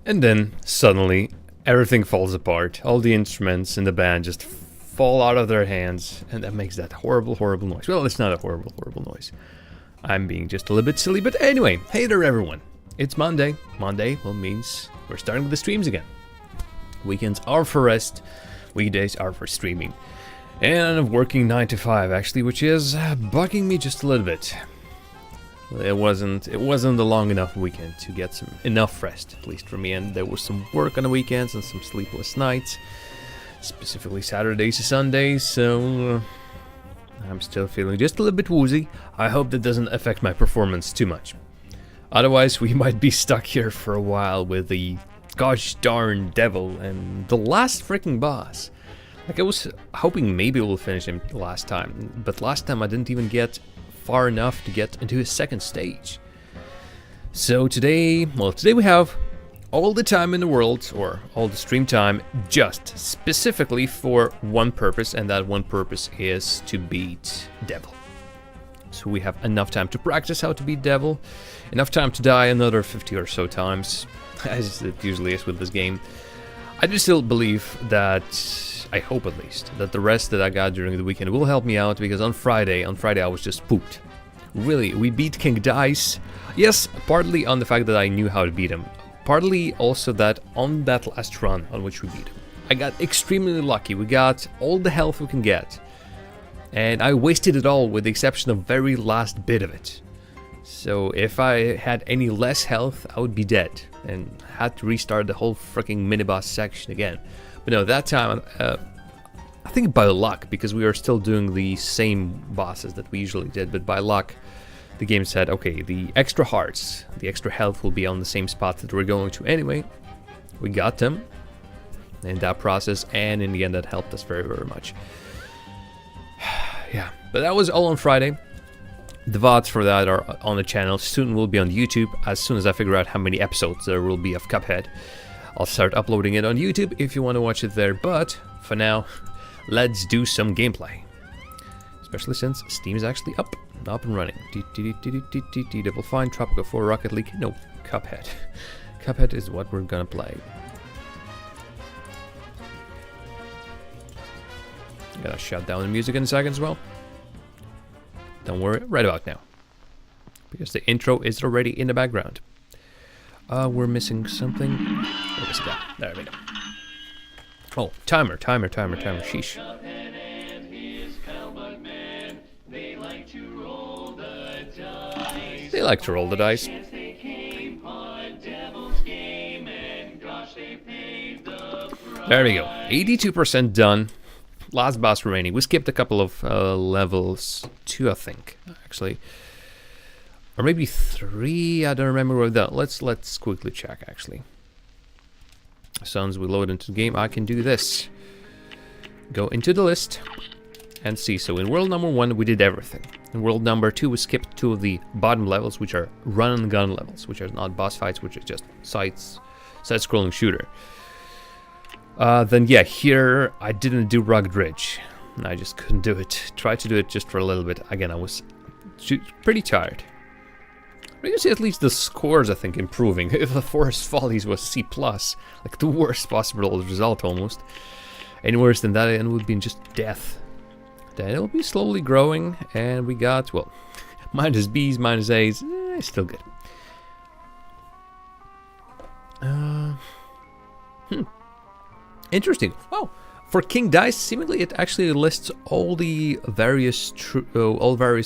And then, suddenly, everything falls apart. All the instruments in the band just fall out of their hands, and that makes that horrible, horrible noise. Well, it's not a horrible, horrible noise. I'm being just a little bit silly, but anyway, hey there everyone. It's Monday. Monday, well, means we're starting with the streams again. Weekends are for rest, weekdays are for streaming. And I'm working 9 to 5 actually, which is bugging me just a little bit. It wasn't a long enough weekend to get some enough rest, at least for me, and there was some work on the weekends and some sleepless nights, specifically Saturdays to Sundays, so I'm still feeling just a little bit woozy. I hope that doesn't affect my performance too much. Otherwise, we might be stuck here for a while with the gosh darn devil and the last freaking boss. Like, I was hoping maybe we'll finish him last time, but last time I didn't even get far enough to get into his second stage. So today we have all the time in the world, or all the stream time, just specifically for one purpose, and that one purpose is to beat Devil. So we have enough time to practice how to beat Devil, enough time to die another 50 or so times, as it usually is with this game. I do still believe that, I hope at least, that the rest that I got during the weekend will help me out, because on Friday I was just pooped. Really, we beat King Dice. Yes, partly on the fact that I knew how to beat him. Partly also that on that last run on which we beat him, I got extremely lucky. We got all the health we can get. And I wasted it all with the exception of very last bit of it. So if I had any less health, I would be dead and had to restart the whole freaking mini-boss section again. But no, that time, I think by luck, because we are still doing the same bosses that we usually did, but by luck, the game said, okay, the extra hearts, the extra health will be on the same spot that we're going to anyway. We got them in that process, and in the end that helped us very, very much. Yeah, but that was all on Friday. The VODs for that are on the channel, soon will be on YouTube. As soon as I figure out how many episodes there will be of Cuphead, I'll start uploading it on YouTube if you want to watch it there, but for now, let's do some gameplay. Especially since Steam is actually up and running. Double Fine, Tropico 4, Rocket League, no, Cuphead. Cuphead is what we're gonna play. I'm gonna shut down the music in a second as well. Don't worry, right about now. Because the intro is already in the background. We're missing something. Where is that? There we go. Oh, timer, sheesh. They like to roll the dice. There we go, 82% done. Last boss remaining. We skipped a couple of levels, 2 I think, actually. Or maybe 3, I don't remember what that. Let's quickly check actually. As soon as we load into the game, I can do this. Go into the list and see. So in world number 1 we did everything. In world number 2 we skipped 2 of the bottom levels, which are run and gun levels, which are not boss fights, which is just side-scrolling shooter. Then yeah, here I didn't do Rugged Ridge. I just couldn't do it. Tried to do it just for a little bit. Again, I was pretty tired. But you see at least the scores, I think, improving. If the Forest Follies was C+, like the worst possible result almost. Any worse than that, it would be just death. Then it'll be slowly growing, and we got, well, minus B's, minus A's, still good. Interesting. Oh, for King Dice, seemingly it actually lists all the various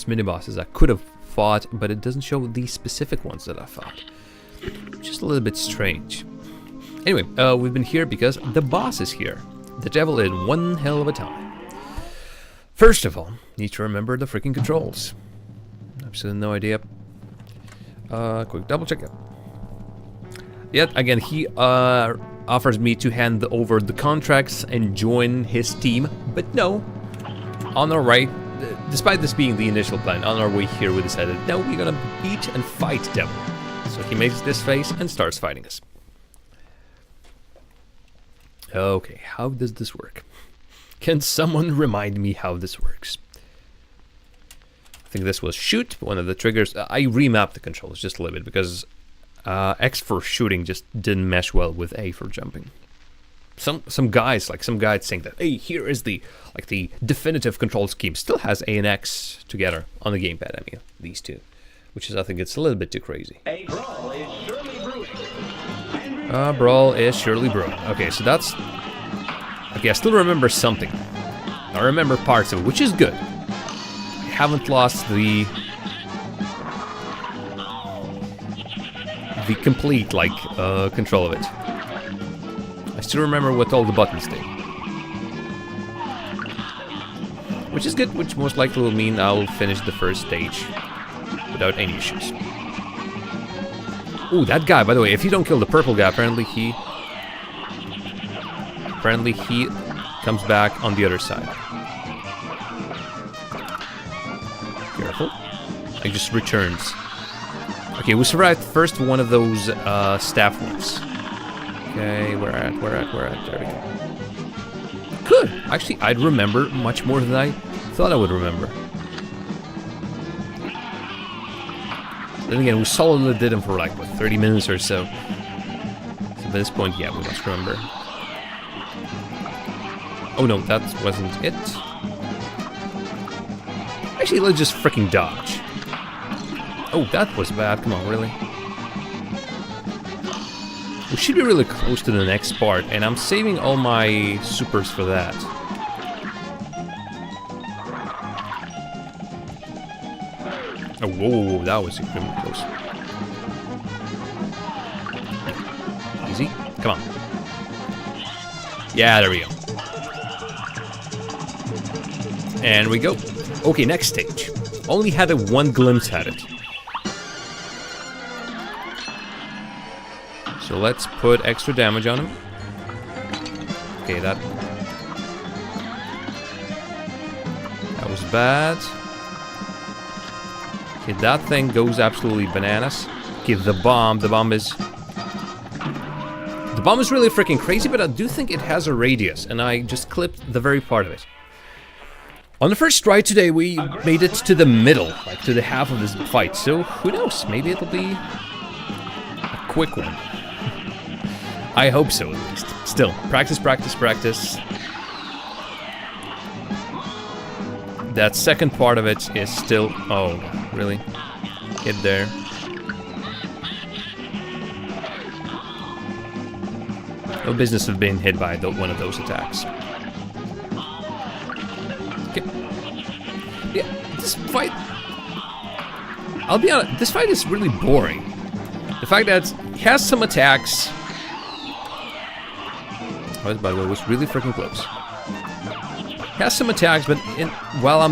mini bosses I could have fought, but it doesn't show the specific ones that I fought. Just a little bit strange. Anyway, we've been here because the boss is here. The devil in one hell of a time. First of all, need to remember the freaking controls. Absolutely no idea. Quick double check it. Yet again, he offers me to hand over the contracts and join his team, but no. On our right, despite this being the initial plan, on our way here we decided, no, we're gonna beat and fight Devil. So he makes this face and starts fighting us. Okay, how does this work? Can someone remind me how this works? I think this was shoot, one of the triggers. I remapped the controls just a little bit because X for shooting just didn't mesh well with A for jumping. Some guys saying that, hey, here is the definitive control scheme. Still has A and X together on the gamepad. I mean, these two, which is, I think it's a little bit too crazy. A brawl is surely brewing. Brawl is surely brewing. Okay, so that's... Okay, I still remember something. I remember parts of it, which is good. I haven't lost the complete, control of it. I still remember what all the buttons did. Which is good, which most likely will mean I'll finish the first stage without any issues. Ooh, that guy, by the way, if you don't kill the purple guy, apparently he comes back on the other side. Careful. He just returns. Okay, we survived first one of those staff ones. Okay, where at? There we go. Good! Actually, I'd remember much more than I thought I would remember. Then again, we solidly did them for like, what, 30 minutes or so. So at this point, yeah, we must remember. Oh no, that wasn't it. Actually, let's just freaking dodge. Oh, that was bad. Come on, really? We should be really close to the next part, and I'm saving all my supers for that. Oh, whoa, that was extremely close. Easy. Come on. Yeah, there we go. And we go. Okay, next stage. Only had a one glimpse at it. So let's put extra damage on him. Okay, that was bad. Okay, that thing goes absolutely bananas. Okay, the bomb is really freaking crazy, but I do think it has a radius, and I just clipped the very part of it. On the first try today, we made it to the middle, like to the half of this fight, so who knows, maybe it'll be a quick one. I hope so, at least. Still, practice, practice, practice. That second part of it is still... Oh, really? Hit there. No business of being hit by one of those attacks. Okay. Yeah, this fight... I'll be honest, this fight is really boring. The fact that it has some attacks... Oh, by the way, it was really freaking close. Has some attacks, but while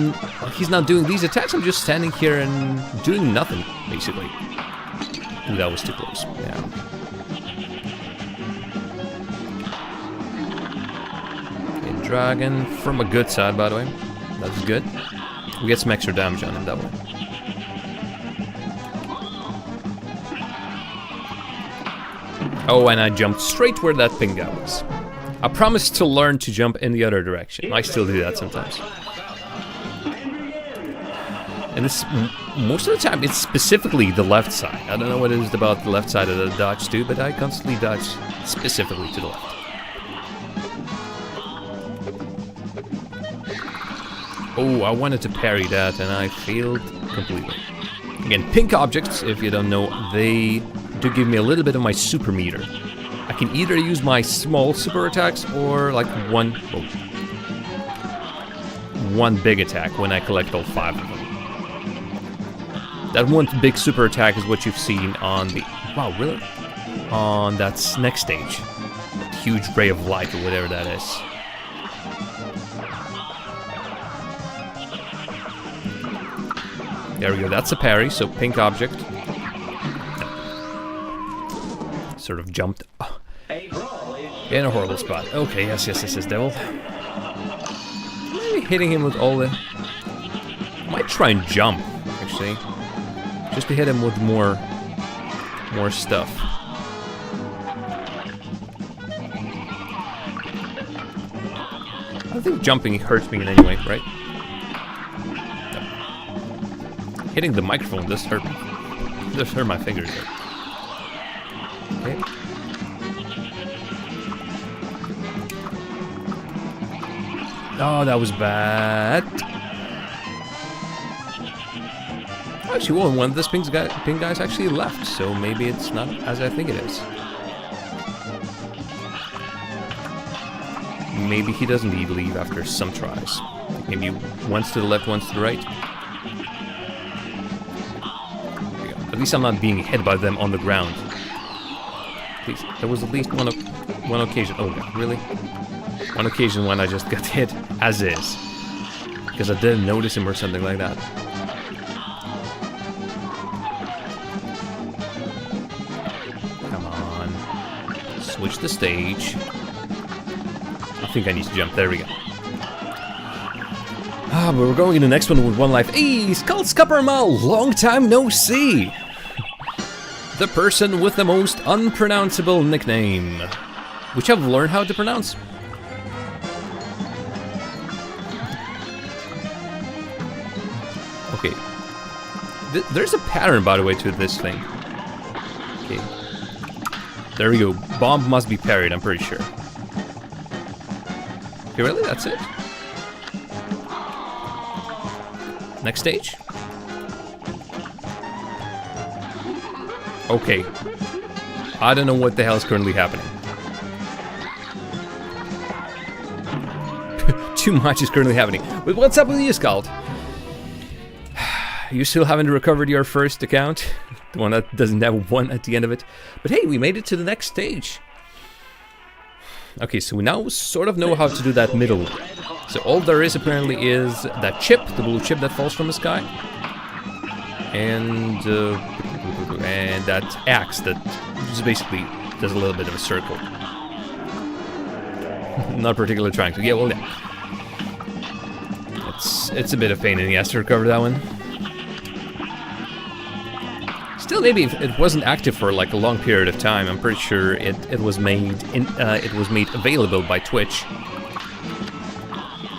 he's not doing these attacks, I'm just standing here and doing nothing, basically. Ooh, that was too close. Yeah. Okay, dragon from a good side, by the way. That's good. We get some extra damage on him that way. Oh, and I jumped straight where that pink guy was. I promised to learn to jump in the other direction. I still do that sometimes. And this, most of the time, it's specifically the left side. I don't know what it is about the left side of the dodge too, but I constantly dodge specifically to the left. Oh, I wanted to parry that, and I failed completely. Again, pink objects, if you don't know, they do give me a little bit of my super meter. I can either use my small super attacks or like one big attack when I collect all 5 of them. That one big super attack is what you've seen on the... Wow, really? On that next stage. That huge ray of light or whatever that is. There we go, that's a parry, so pink object. Sort of jumped in a horrible spot. Okay, yes, devil. Maybe hitting him with all the... I might try and jump, actually. Just to hit him with more stuff. I don't think jumping hurts me in any way, right? No. Hitting the microphone does hurt me. It does hurt my fingers there. Okay. Oh, that was bad. Actually, well, one of the pink guys actually left, so maybe it's not as I think it is. Maybe he doesn't need leave after some tries. Maybe once to the left, once to the right. At least I'm not being hit by them on the ground. Please, there was at least one occasion. Oh god, really? One occasion when I just got hit as is. Because I didn't notice him or something like that. Come on. Switch the stage. I think I need to jump. There we go. Ah, but we're going in the next one with one life. Hey, Skullskappermal! Long time no see! The person with the most unpronounceable nickname. Which I've learned how to pronounce. Okay. There's a pattern, by the way, to this thing. Okay. There we go. Bomb must be parried, I'm pretty sure. Okay, really? That's it? Next stage? Okay. I don't know what the hell is currently happening. Too much is currently happening. But what's up with you, Scald? You still haven't recovered your first account? The one that doesn't have one at the end of it. But hey, we made it to the next stage. Okay, so we now sort of know how to do that middle. So all there is apparently is that chip, the blue chip that falls from the sky. And that axe that just basically does a little bit of a circle. Not particularly trying to. Yeah, well, yeah. It's a bit of pain in the ass to recover that one. Still, maybe if it wasn't active for like a long period of time, I'm pretty sure it was made available by Twitch.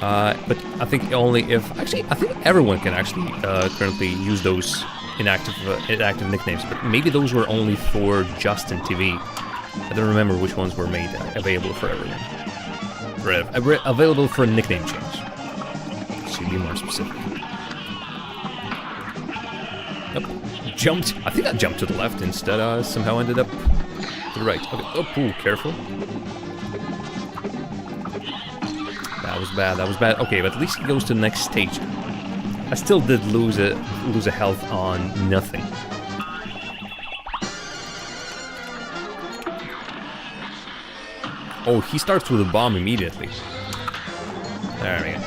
But I think only if I think everyone can actually currently use those inactive nicknames. But maybe those were only for Justin TV. I don't remember which ones were made available for everyone. Available for a nickname change. Should be more specific. Nope. Jumped. I think I jumped to the left instead. Somehow ended up to the right. Okay. Oh, ooh, careful. That was bad. That was bad. Okay, but at least it goes to the next stage. I still did lose a health on nothing. Oh, he starts with a bomb immediately. There we go.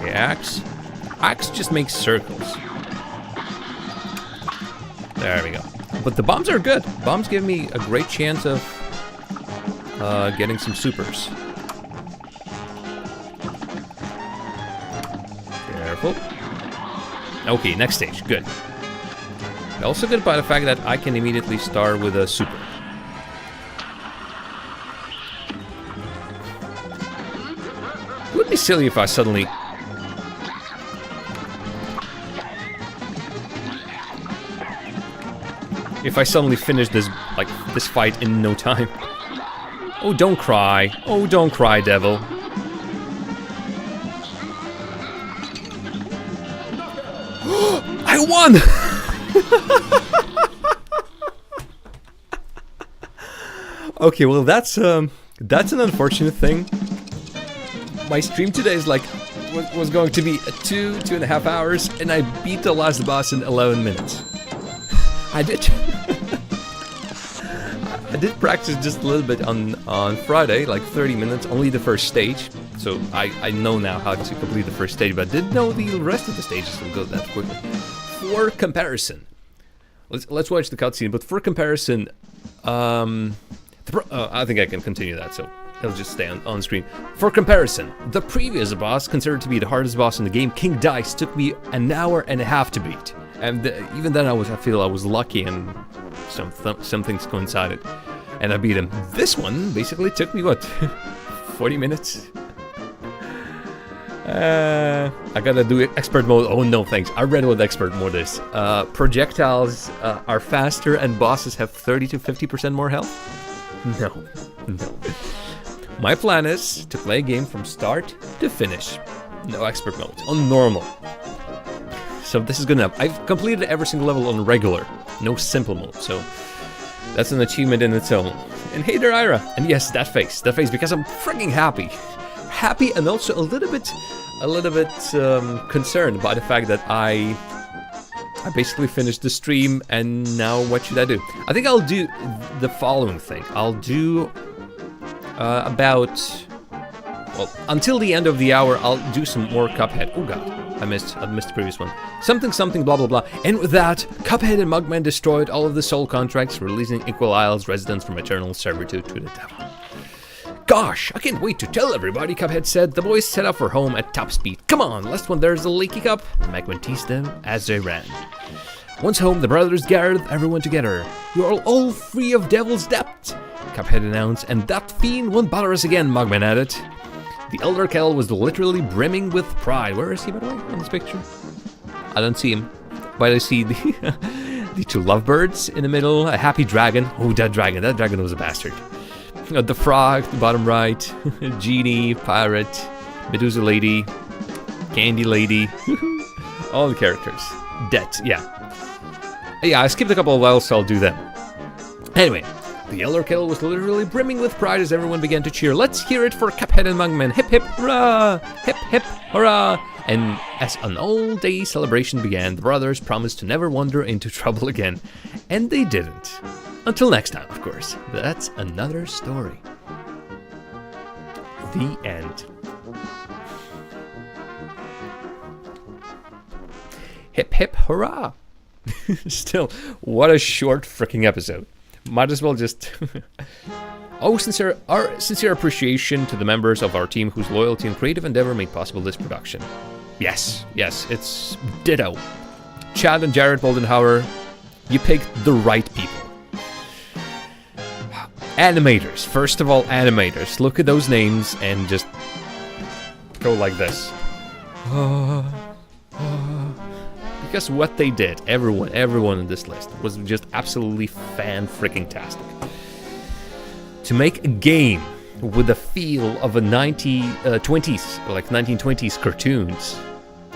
The axe. Axe just makes circles. There we go. But the bombs are good. Bombs give me a great chance of getting some supers. Careful. Okay, next stage. Good. Also good by the fact that I can immediately start with a super. It would be silly if I suddenly... finish this fight in no time. Oh, don't cry. Oh, don't cry, devil. I won! Okay, well that's an unfortunate thing. My stream today is was going to be 2.5 hours, and I beat the last boss in 11 minutes. I did practice just a little bit on Friday, like 30 minutes, only the first stage. So I know now how to complete the first stage, but I didn't know the rest of the stages will go that quickly. For comparison, let's watch the cutscene. But for comparison, I think I can continue that, so it'll just stay on screen. For comparison, the previous boss, considered to be the hardest boss in the game, King Dice, took me an hour and a half to beat. And even then I feel I was lucky and some things coincided. And I beat him. This one basically took me, what, 40 minutes? I gotta do expert mode. Oh no, thanks. I read what expert mode is. Projectiles are faster and bosses have 30 to 50% more health? No. My plan is to play a game from start to finish. No expert mode, on normal. So this is good enough. I've completed every single level on regular, no simple mode, so that's an achievement in its own. And hey there, Ira. And yes, that face, because I'm freaking happy. Happy and also a little bit concerned by the fact that I basically finished the stream, and now what should I do? I think I'll do the following thing. I'll do until the end of the hour, I'll do some more Cuphead. Oh god, I missed the previous one. Something, blah blah blah. And with that, Cuphead and Mugman destroyed all of the soul contracts, releasing Equal Isle's residents from eternal servitude to the devil. Gosh, I can't wait to tell everybody, Cuphead said. The boys set off for home at top speed. Come on, lest when there's a leaky cup. Mugman teased them as they ran. Once home, the brothers gathered everyone together. You are all free of devil's debt, Cuphead announced, and that fiend won't bother us again, Mugman added. The Elder Kettle was literally brimming with pride. Where is he, by the way, in this picture? I don't see him, but I see the two lovebirds in the middle, a happy dragon. Oh, that dragon was a bastard. The frog, the bottom right, genie, pirate, Medusa lady, candy lady, all the characters. Debt, yeah. Yeah, I skipped a couple of levels, so I'll do them. Anyway, the Elder Kettle was literally brimming with pride as everyone began to cheer. Let's hear it for Cuphead and Mugman. Hip hip hurrah! Hip hip hurrah! And as an all-day celebration began, the brothers promised to never wander into trouble again. And they didn't. Until next time, of course. That's another story. The end. Hip hip hurrah! Still, what a short freaking episode. Might as well just... Our sincere appreciation to the members of our team whose loyalty and creative endeavor made possible this production. Yes, it's ditto. Chad and Jared Boldenhauer, you picked the right people. Animators, first of all, animators. Look at those names and just go like this. Because what they did, everyone in this list, was just absolutely fan-freaking-tastic. To make a game with the feel of a 1920s cartoons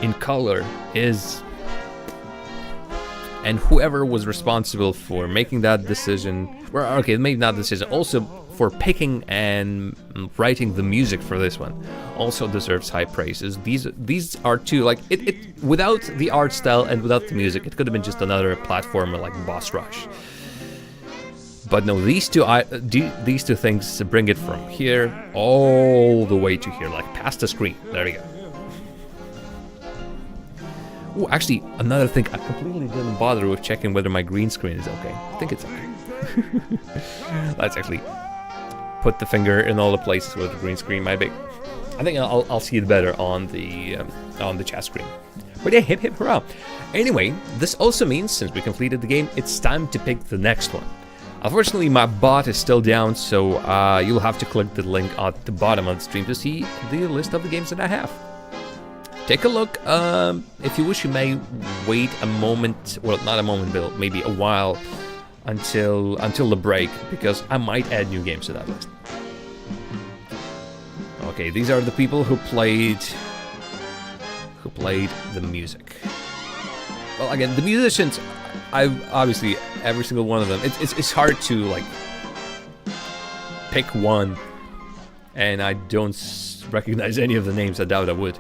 in color is... And whoever was responsible for making that decision, maybe not decision, also for picking and writing the music for this one, also deserves high praises. These are two, like, it without the art style and without the music, it could have been just another platformer like Boss Rush. But no, these two things bring it from here all the way to here, like past the screen. There we go. Oh, actually, another thing, I completely didn't bother with checking whether my green screen is okay. I think it's okay. Let's actually put the finger in all the places where the green screen might be. I think I'll see it better on the chat screen. But yeah, hip hip hurrah. Anyway, this also means, since we completed the game, it's time to pick the next one. Unfortunately, my bot is still down, so you'll have to click the link at the bottom of the stream to see the list of the games that I have. Take a look. If you wish, you may wait a moment, well, not a moment, but maybe a while until the break, because I might add new games to that list. Okay, these are the people who played the music. Well, again, the musicians, obviously every single one of them. It's hard to like pick one, and I don't recognize any of the names. I doubt I would.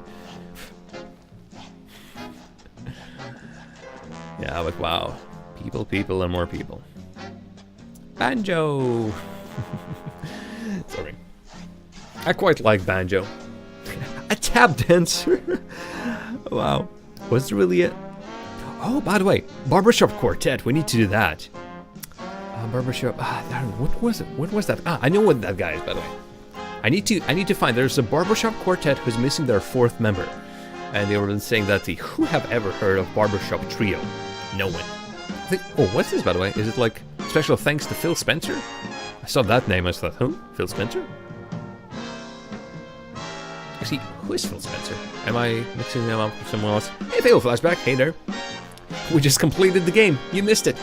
Yeah, but wow. People, and more people. Banjo! Sorry. I quite like banjo. A tap dancer! Wow. Was it really it? Oh, by the way, Barbershop Quartet. We need to do that. Barbershop... what was it? What was that? I know what that guy is, by the way. I need to find... There's a Barbershop Quartet who's missing their 4th member. And they were saying that who have ever heard of Barbershop Trio? No one. What's this, by the way? Is it like special thanks to Phil Spencer? I saw that name, I thought, who? Phil Spencer? Actually, who is Phil Spencer? Am I mixing them up with someone else? Hey, Phil Flashback. Hey there. We just completed the game. You missed it.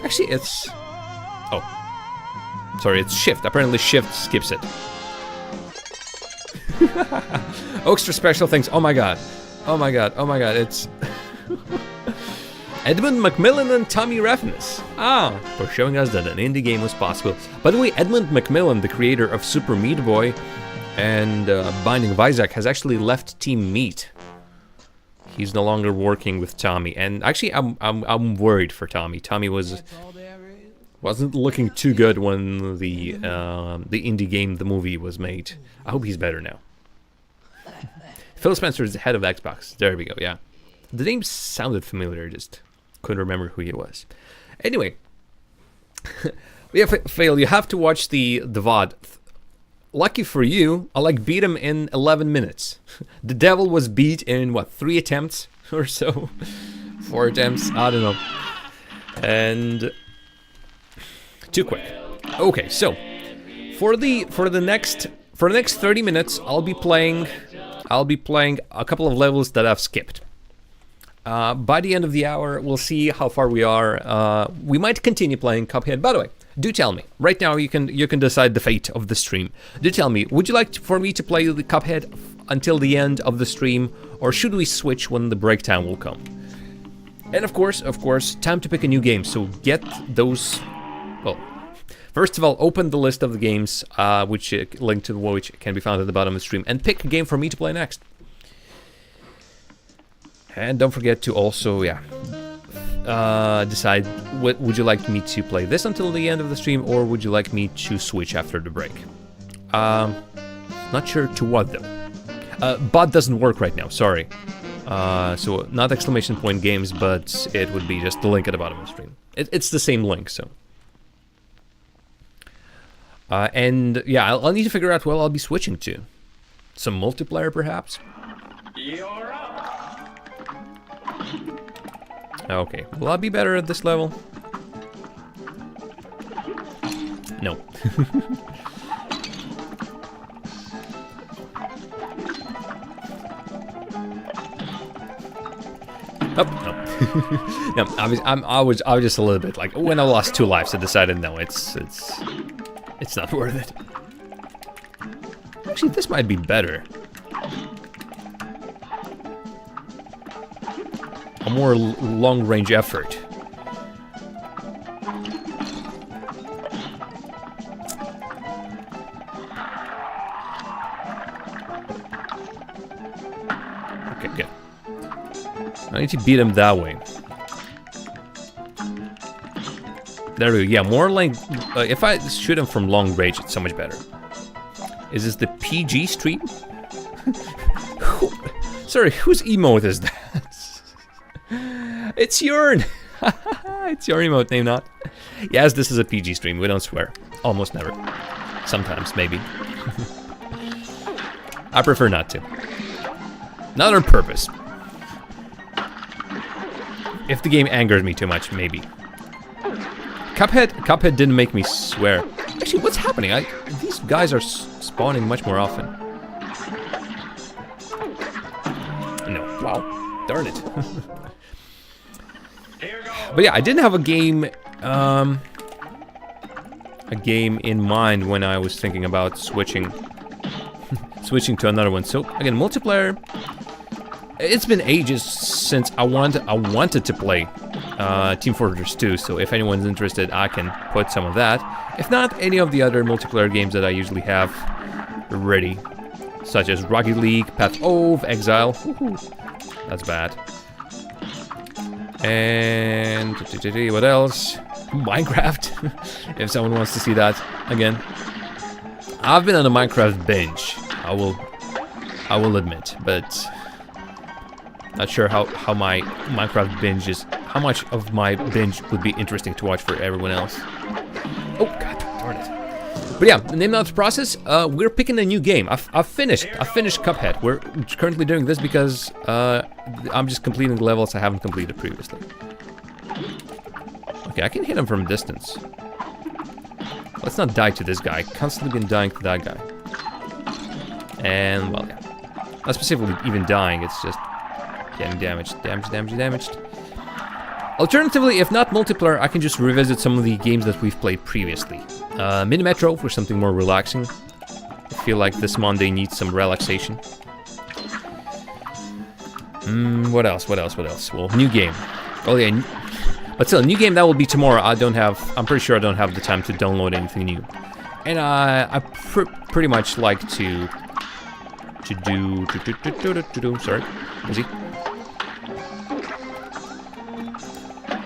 Actually, it's... Oh. Sorry, it's Shift. Apparently Shift skips it. Extra special thanks. Oh my god. Oh my god. Oh my god. It's... Edmund Macmillan and Tommy Raffness. For showing us that an indie game was possible. By the way, Edmund Macmillan, the creator of Super Meat Boy and Binding of Isaac, has actually left Team Meat. He's no longer working with Tommy, and actually, I'm worried for Tommy. Tommy wasn't looking too good when the indie game, the movie, was made. I hope he's better now. Phil Spencer is the head of Xbox. There we go. Yeah, the name sounded familiar. Just couldn't remember who he was. Anyway, yeah, Phil, you have to watch the VOD. Lucky for you, I beat him in 11 minutes. The devil was beat in, what, 3 attempts or so? 4 attempts, I don't know. And... too quick. Okay, so, for the next 30 minutes, I'll be playing a couple of levels that I've skipped. By the end of the hour, we'll see how far we are. We might continue playing Cuphead. By the way, do tell me. Right now, you can decide the fate of the stream. Do tell me, would you like for me to play the Cuphead until the end of the stream, or should we switch when the break time will come? And of course, time to pick a new game. So get those. Well, first of all, open the list of the games, which link to which can be found at the bottom of the stream, and pick a game for me to play next. And don't forget to also, decide what would you like me to play this until the end of the stream, or would you like me to switch after the break? Not sure to what though. Bot doesn't work right now. Sorry. So not exclamation point games, but it would be just the link at the bottom of the stream. It's the same link, so. And yeah, I'll need to figure out what I'll be switching to. Some multiplayer, perhaps. You're up. Okay, will I be better at this level? No. Oh, no. No, I was just a little bit like, when I lost 2 lives, I decided no, it's not worth it. Actually, this might be better. A more long-range effort. Okay, good. I need to beat him that way. There we go. Yeah, more like... if I shoot him from long range, it's so much better. Is this the PG stream? Sorry, whose emote is that? It's yourn! It's your emote name, not? Yes, this is a PG stream. We don't swear. Almost never. Sometimes, maybe. I prefer not to. Not on purpose. If the game angers me too much, maybe. Cuphead didn't make me swear. Actually, what's happening? These guys are spawning much more often. No. Wow. Darn it. But yeah, I didn't have a game in mind when I was thinking about switching to another one. So again, multiplayer. It's been ages since I wanted to play Team Fortress 2. So if anyone's interested, I can put some of that. If not, any of the other multiplayer games that I usually have ready, such as Rocket League, Path of Exile. That's bad. And what else? Minecraft, if someone wants to see that again. I've been on a Minecraft binge. I will admit, but not sure how my Minecraft binge is. How much of my binge would be interesting to watch for everyone else? Oh God, darn it! But yeah, name out the process. We're picking a new game. I've finished Cuphead. We're currently doing this because I'm just completing the levels I haven't completed previously. Okay, I can hit him from distance. Let's not die to this guy. Constantly been dying to that guy. And, well, yeah. Not specifically even dying, it's just getting damaged. Alternatively, if not multiplayer, I can just revisit some of the games that we've played previously. Mini Metro for something more relaxing. I feel like this Monday needs some relaxation. What else? Well, new game. Oh yeah, but still, new game that will be tomorrow. I'm pretty sure I don't have the time to download anything new. And I pretty much like to do. Sorry, busy.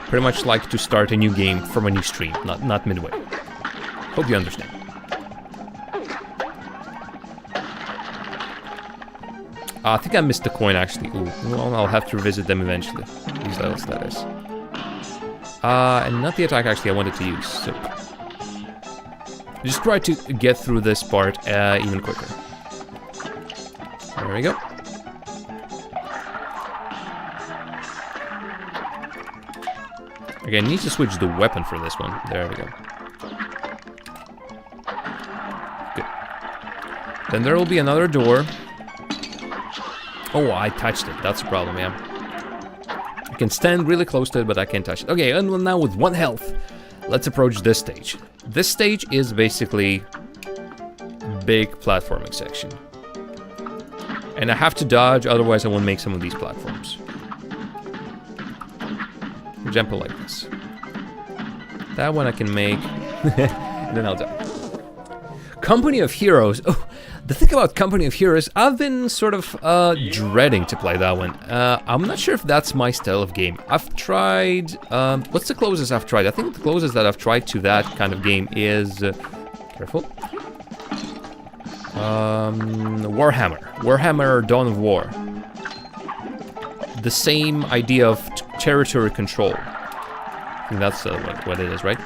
Pretty much like to start a new game from a new stream, not midway. Hope you understand. I think I missed the coin actually. Ooh, well, I'll have to revisit them eventually. These levels, that is. And not the attack actually I wanted to use. So just try to get through this part even quicker. There we go. Again, need to switch the weapon for this one. There we go. Good. Then there will be another door. Oh, I touched it. That's a problem, yeah. I can stand really close to it, but I can't touch it. Okay, and now with 1 health, let's approach this stage. This stage is basically big platforming section. And I have to dodge, otherwise I won't make some of these platforms. For example, like this. That one I can make, and then I'll die. Company of Heroes. Oh, the thing about Company of Heroes, I've been sort of dreading to play that one. I'm not sure if that's my style of game. I've tried... what's the closest I've tried? I think the closest that I've tried to that kind of game is... careful. Warhammer. Warhammer Dawn of War. The same idea of territory control. I think that's what it is, right?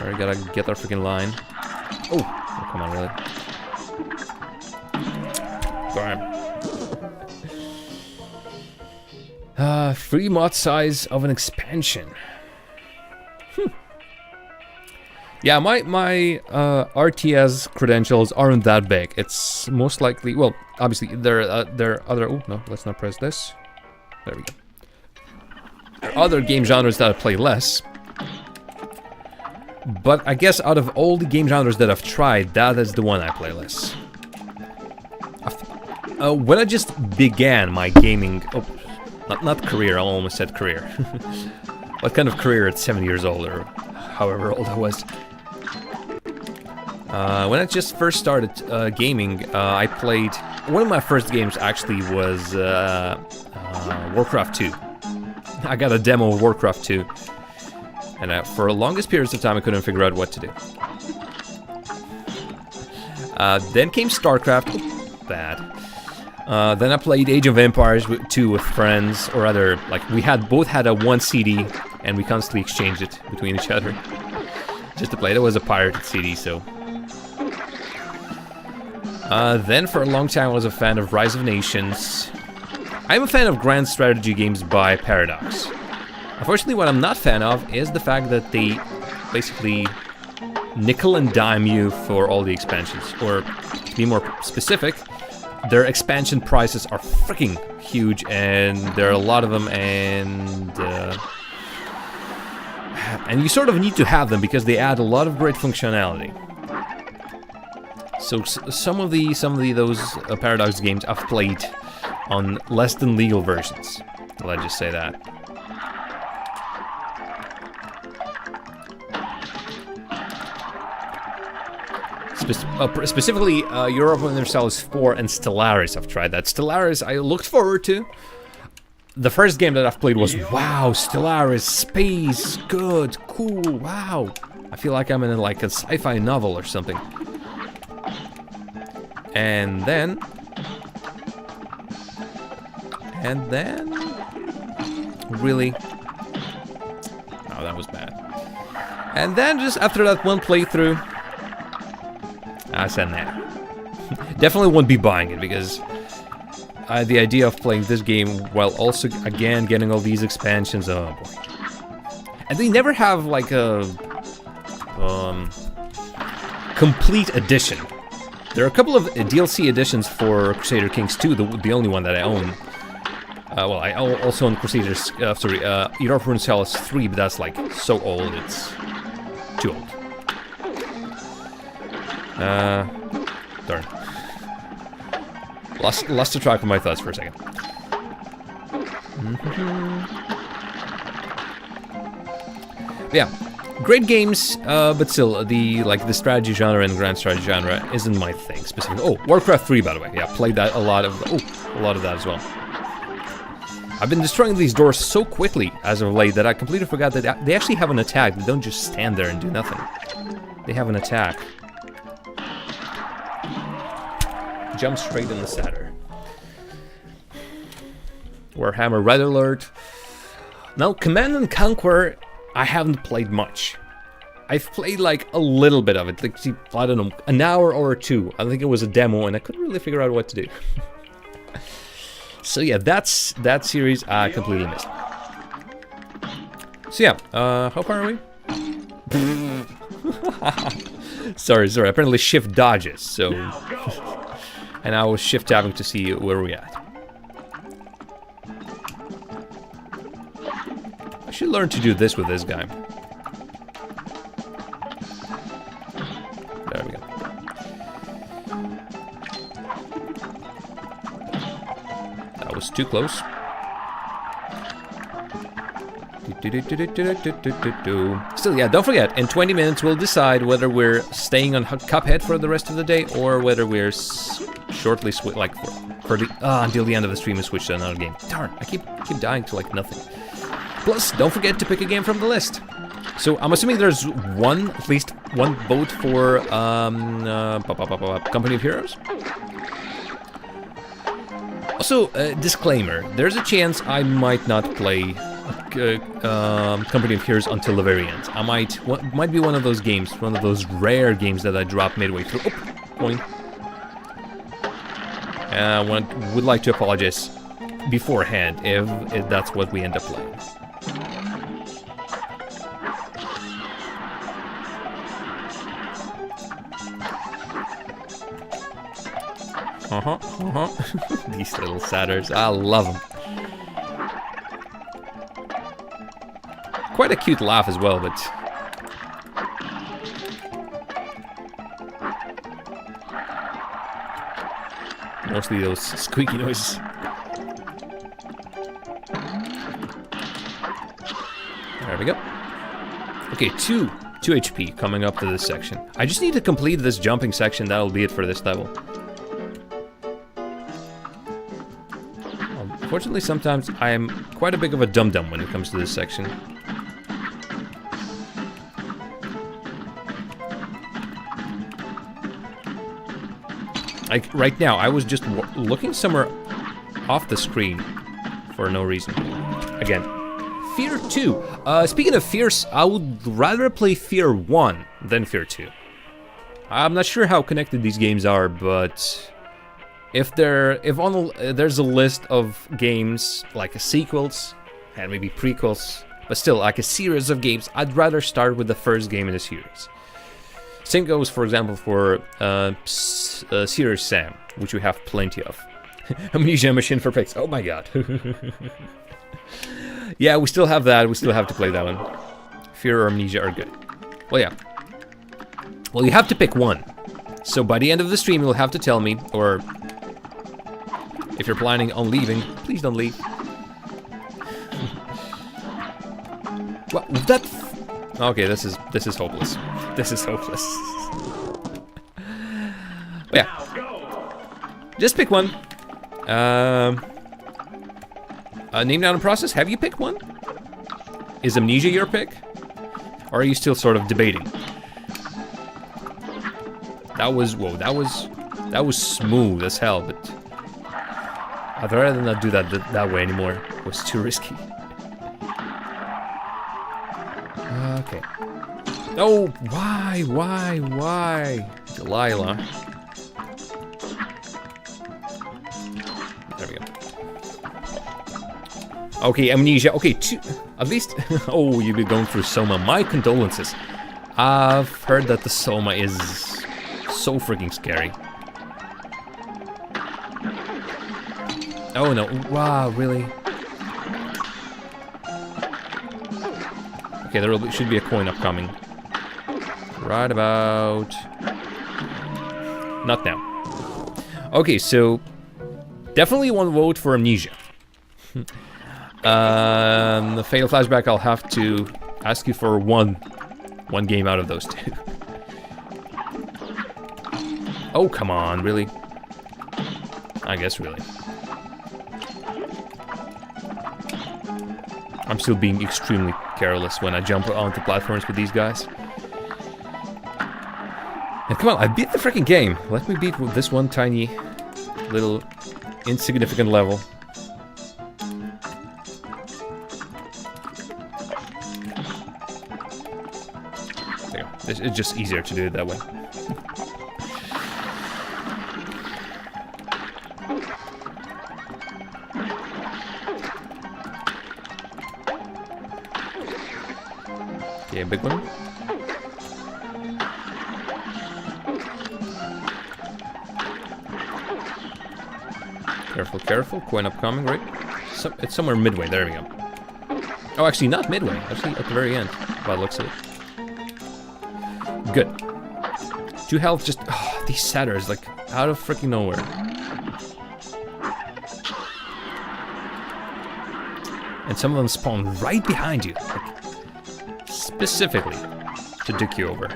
Alright, gotta get our freaking line. Oh, come on, really? Sorry. Free mod size of an expansion. Yeah, my RTS credentials aren't that big. It's most likely, well, obviously there are other. Oh no, let's not press this. There we go. There are other game genres that I play less. But I guess out of all the game genres that I've tried, that is the one I play less. When I just began my gaming... Oh, not career, I almost said career. What kind of career at 7 years old, or however old I was. When I just first started gaming, I played... One of my first games actually was Warcraft 2. I got a demo of Warcraft 2. And for the longest periods of time, I couldn't figure out what to do. Then came StarCraft. Oh, bad. Then I played Age of Empires 2 with friends, or rather, like, we both had a 1 CD, and we constantly exchanged it between each other. Just to play. That was a pirated CD, so... then for a long time I was a fan of Rise of Nations. I'm a fan of grand strategy games by Paradox. Unfortunately, what I'm not a fan of is the fact that they basically nickel and dime you for all the expansions. Or, to be more specific, their expansion prices are freaking huge, and there are a lot of them, and you sort of need to have them because they add a lot of great functionality. So some of those Paradox games I've played on less than legal versions. Let's just say that. Specifically, Europa Universalis 4 and Stellaris, I've tried that. Stellaris, I looked forward to. The first game that I've played was, wow, Stellaris, space, good, cool, wow. I feel like I'm in like a sci-fi novel or something. And then... Really? Oh, that was bad. And then just after that one playthrough... I said nah. Definitely won't be buying it because the idea of playing this game while also again getting all these expansions, oh boy. And they never have like a complete edition. There are a couple of DLC editions for Crusader Kings 2, the only one that I own. Well, I also own Crusaders, Era of Rune's Chalice 3, but that's like so old, it's too old. Darn. Lost the track of my thoughts for a second. Yeah, great games, but still, the strategy genre and grand strategy genre isn't my thing specifically. Oh, Warcraft 3, by the way. Yeah, played that a lot of that as well. I've been destroying these doors so quickly as of late that I completely forgot that they actually have an attack. They don't just stand there and do nothing. They have an attack. Jump straight in the center. Warhammer Red Alert. Now, Command & Conquer, I haven't played much. I've played like a little bit of it, like, I don't know, an hour or two. I think it was a demo and I couldn't really figure out what to do. So yeah, that series I completely missed. So yeah, how far are we? sorry, apparently shift dodges, so... and I was shift tapping to see where we're at. I should learn to do this with this guy. There we go. That was too close. Still, yeah, don't forget, in 20 minutes we'll decide whether we're staying on Cuphead for the rest of the day or whether we're shortly until the end of the stream and switch to another game. Darn, I keep dying to like nothing. Plus, don't forget to pick a game from the list. So I'm assuming there's at least one vote for Company of Heroes. Also, disclaimer, there's a chance I might not play Company of Heroes until the very end. I might be one of those games, one of those rare games that I drop midway through. Oh, coin. Would like to apologize beforehand if that's what we end up playing. These little satyrs, I love them. Quite a cute laugh as well, but... mostly those squeaky noises. There we go. Okay, 2 HP coming up to this section. I just need to complete this jumping section, that'll be it for this level. Unfortunately, sometimes I am quite a bit of a dum-dum when it comes to this section. Like, right now, I was just looking somewhere off the screen for no reason. Again, Fear 2. Speaking of fears, I would rather play Fear 1 than Fear 2. I'm not sure how connected these games are, but... If there's a list of games, like sequels, and maybe prequels, but still, like a series of games, I'd rather start with the first game in the series. Same goes, for example, for Serious Sam, which we have plenty of. Amnesia Machine for Pigs, oh my god. Yeah, we still have that, we still have to play that one. Fear or Amnesia are good. Well, yeah. Well, you have to pick one. So by the end of the stream, you'll have to tell me, or... if you're planning on leaving, please don't leave. What? That... okay, this is hopeless. This is hopeless. But yeah. Just pick one. Name down a process. Have you picked one? Is Amnesia your pick? Or are you still sort of debating? That was... whoa, that was smooth as hell, but... I'd rather not do that way anymore. It was too risky. Okay. Oh, why? Delilah. There we go. Okay, Amnesia. Okay, at least... oh, you've been going through Soma. My condolences. I've heard that the Soma is so freaking scary. Oh no, wow, really? Okay, should be a coin upcoming. Right about... Not now. Okay, so... Definitely one vote for Amnesia. The Fatal Flashback, I'll have to ask you for one game out of those two. Oh, come on, really? I guess really. I'm still being extremely careless when I jump onto platforms with these guys. And come on, I beat the freaking game. Let me beat this one tiny, little, insignificant level. There you go. It's just easier to do it that way. Okay, a big one. Careful, careful. Coin upcoming, right? It's somewhere midway. There we go. Oh, actually, not midway. Actually, at the very end. By the looks of it. Good. 2 health, just... Oh, these satyrs, like, out of freaking nowhere. And some of them spawn right behind you. Like, specifically to dick you over.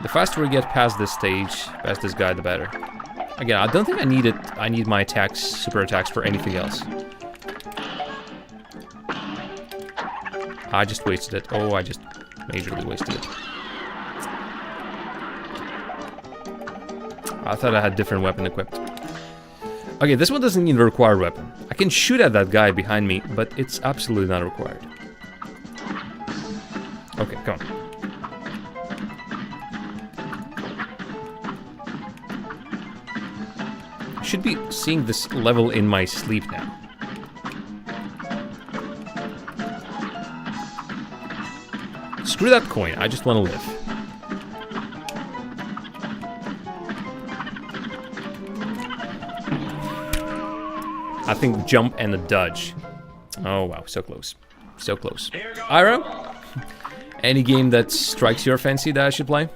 The faster we get past this stage, past this guy, the better. Again, I don't think I need it. I need my attacks, super attacks, for anything else. I just wasted it. Oh, I just majorly wasted it. I thought I had different weapon equipped. Okay, this one doesn't even require weapon. I can shoot at that guy behind me, but it's absolutely not required. Okay, come on. I should be seeing this level in my sleep now. Screw that coin, I just want to live. I think jump and a dodge. Oh wow, so close. So close. Ira? Any game that strikes your fancy that I should play?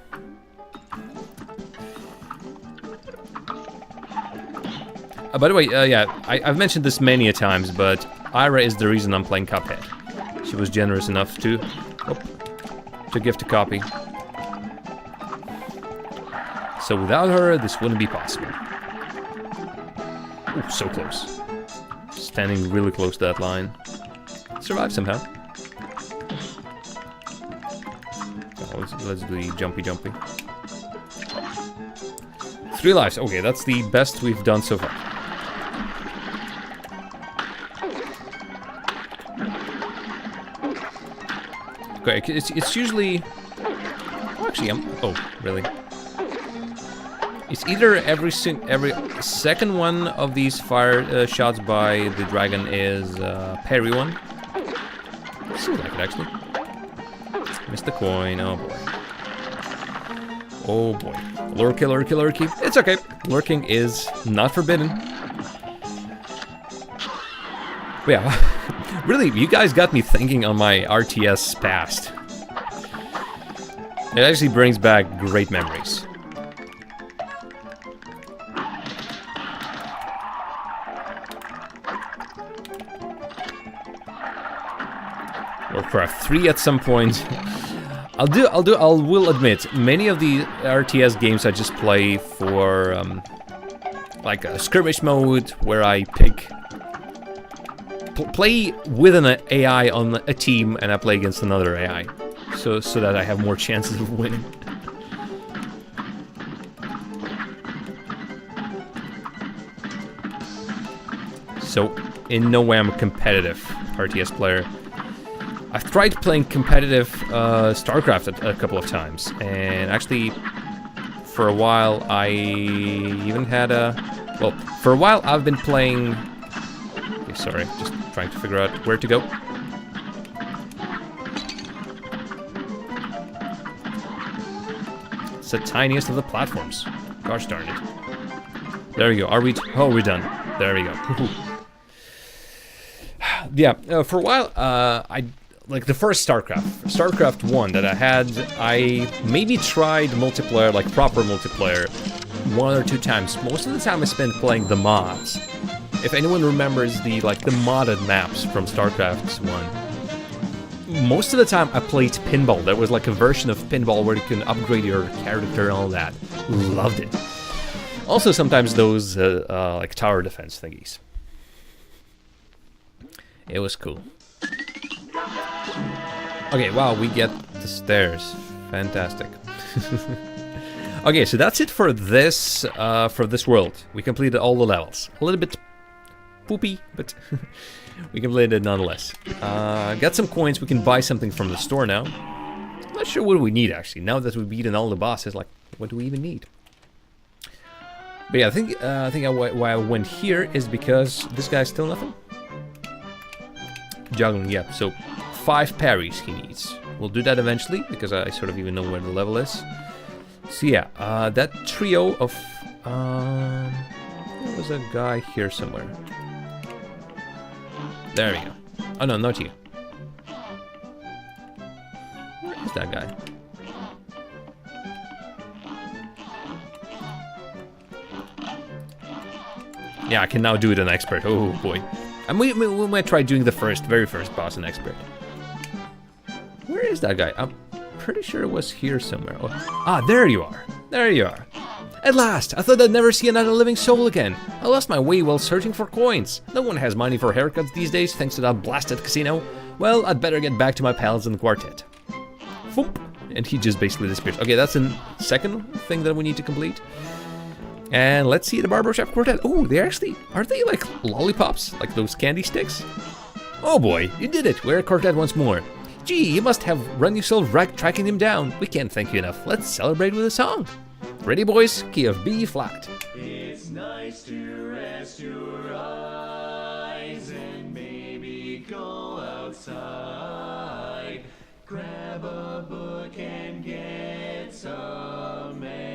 By the way, yeah, I've mentioned this many a times, but Ira is the reason I'm playing Cuphead. She was generous enough to gift a copy. So without her, this wouldn't be possible. Ooh, so close. Standing really close to that line. Survived somehow. Oh, let's do the jumpy. 3 lives. Okay, that's the best we've done so far. Okay, it's usually... Oh, actually, oh, really? It's either every second one of these fire shots by the dragon is parry one. Seems like it, actually. Missed the coin, oh boy. Oh boy. Lurky. It's okay. Lurking is not forbidden. But yeah, really, you guys got me thinking on my RTS past. It actually brings back great memories. Warcraft 3 at some point. I will admit, many of the RTS games I just play for like a skirmish mode where I play with an AI on a team and I play against another AI, so that I have more chances of winning. So in no way I'm a competitive RTS player. I've tried playing competitive StarCraft a couple of times, and actually, for a while, I even had a... Well, for a while I've been playing sorry. Just trying to figure out where to go. It's the tiniest of the platforms. Gosh darn it. There we go. Are we... oh, we're done. There we go. Yeah, for a while, I... like the first StarCraft 1 that I had, I maybe tried multiplayer, like proper multiplayer, 1 or 2 times. Most of the time I spent playing the mods. If anyone remembers the modded maps from StarCraft 1, most of the time I played pinball. There was like a version of pinball where you can upgrade your character and all that. Loved it. Also sometimes those like tower defense thingies. It was cool. Okay, wow, we get the stairs. Fantastic. Okay, so that's it for this world. We completed all the levels. A little bit poopy, but we completed it nonetheless. Got some coins. We can buy something from the store now. Not sure what we need actually. Now that we've beaten all the bosses, like, what do we even need? But yeah, I think why I went here is because this guy's still nothing. Juggling, yeah. So 5 parries he needs. We'll do that eventually because I sort of even know where the level is. So yeah, that trio of there was a guy here somewhere. There we go. Oh no, not you. Where is that guy? Yeah, I can now do it on expert. Oh boy. And we might try doing the very first boss on expert. Where is that guy? I'm pretty sure it was here somewhere. Oh. Ah, there you are. There you are. At last! I thought I'd never see another living soul again. I lost my way while searching for coins. No one has money for haircuts these days thanks to that blasted casino. Well, I'd better get back to my pals in the quartet. Foop. And he just basically disappears. Okay, that's the second thing that we need to complete. And let's see the Barbershop Quartet. Oh, they actually... are they like lollipops? Like those candy sticks? Oh boy, you did it. We're a quartet once more. Gee, you must have run yourself right tracking him down. We can't thank you enough. Let's celebrate with a song. Ready, boys? Key of B flat. It's nice to rest your eyes and maybe go outside. Grab a book and get some air.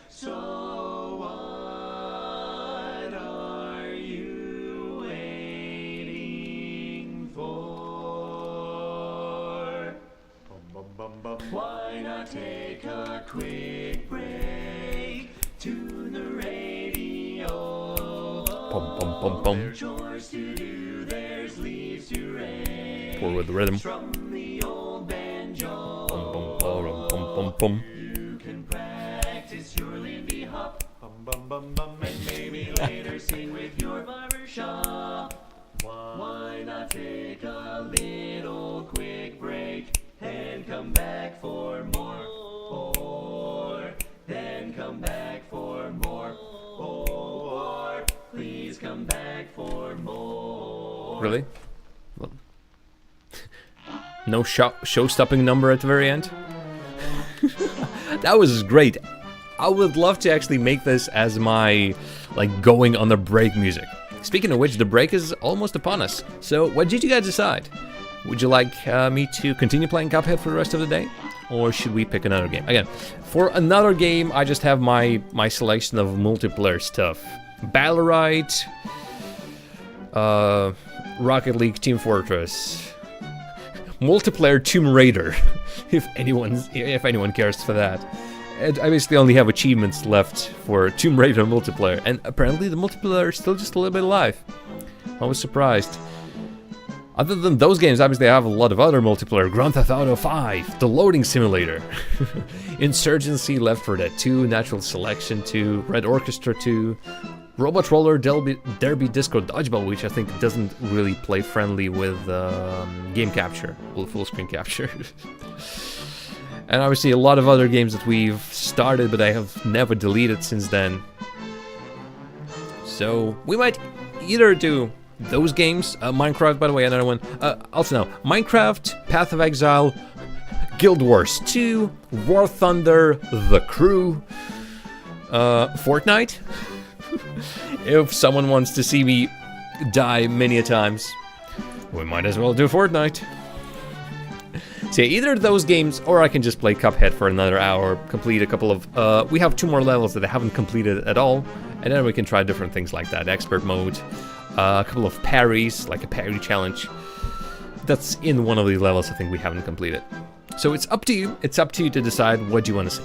So what are you waiting for? Why not take a quick break? Tune the radio. Bum, bum, bum, bum. There's chores to do, there's leaves to rake. Pour with the rhythm. From the old banjo. Bum, bum, bum, bum, bum, bum. You can practice your Lindy Hop. And maybe later sing with your barbershop. Why not take a little quick break and come back for more? Or then come back for more. Or please come back for more. Really? Well, no show-stopping number at the very end? That was great. I would love to actually make this as my, like, going on the break music. Speaking of which, the break is almost upon us. So, what did you guys decide? Would you like me to continue playing Cuphead for the rest of the day? Or should we pick another game? Again, for another game, I just have my selection of multiplayer stuff. Battlerite, Rocket League, Team Fortress, multiplayer Tomb Raider, if anyone cares for that. And I basically only have achievements left for Tomb Raider multiplayer, and apparently the multiplayer is still just a little bit alive. I was surprised. Other than those games, obviously I have a lot of other multiplayer. Grand Theft Auto 5, the loading simulator, Insurgency, Left 4 Dead 2, Natural Selection 2, Red Orchestra 2, Robot Roller Derby Disco Dodgeball, which I think doesn't really play friendly with game capture, full screen capture. And obviously a lot of other games that we've started but I have never deleted since then. So we might either do those games, Minecraft, by the way, another one. Also now, Minecraft, Path of Exile, Guild Wars 2, War Thunder, The Crew, Fortnite. If someone wants to see me die many a times, we might as well do Fortnite. So yeah, either of those games, or I can just play Cuphead for another hour, complete a couple of... we have 2 more levels that I haven't completed at all, and then we can try different things like that. Expert mode, a couple of parries, like a parry challenge. That's in one of the levels I think we haven't completed. So it's up to you. It's up to you to decide what you want to see.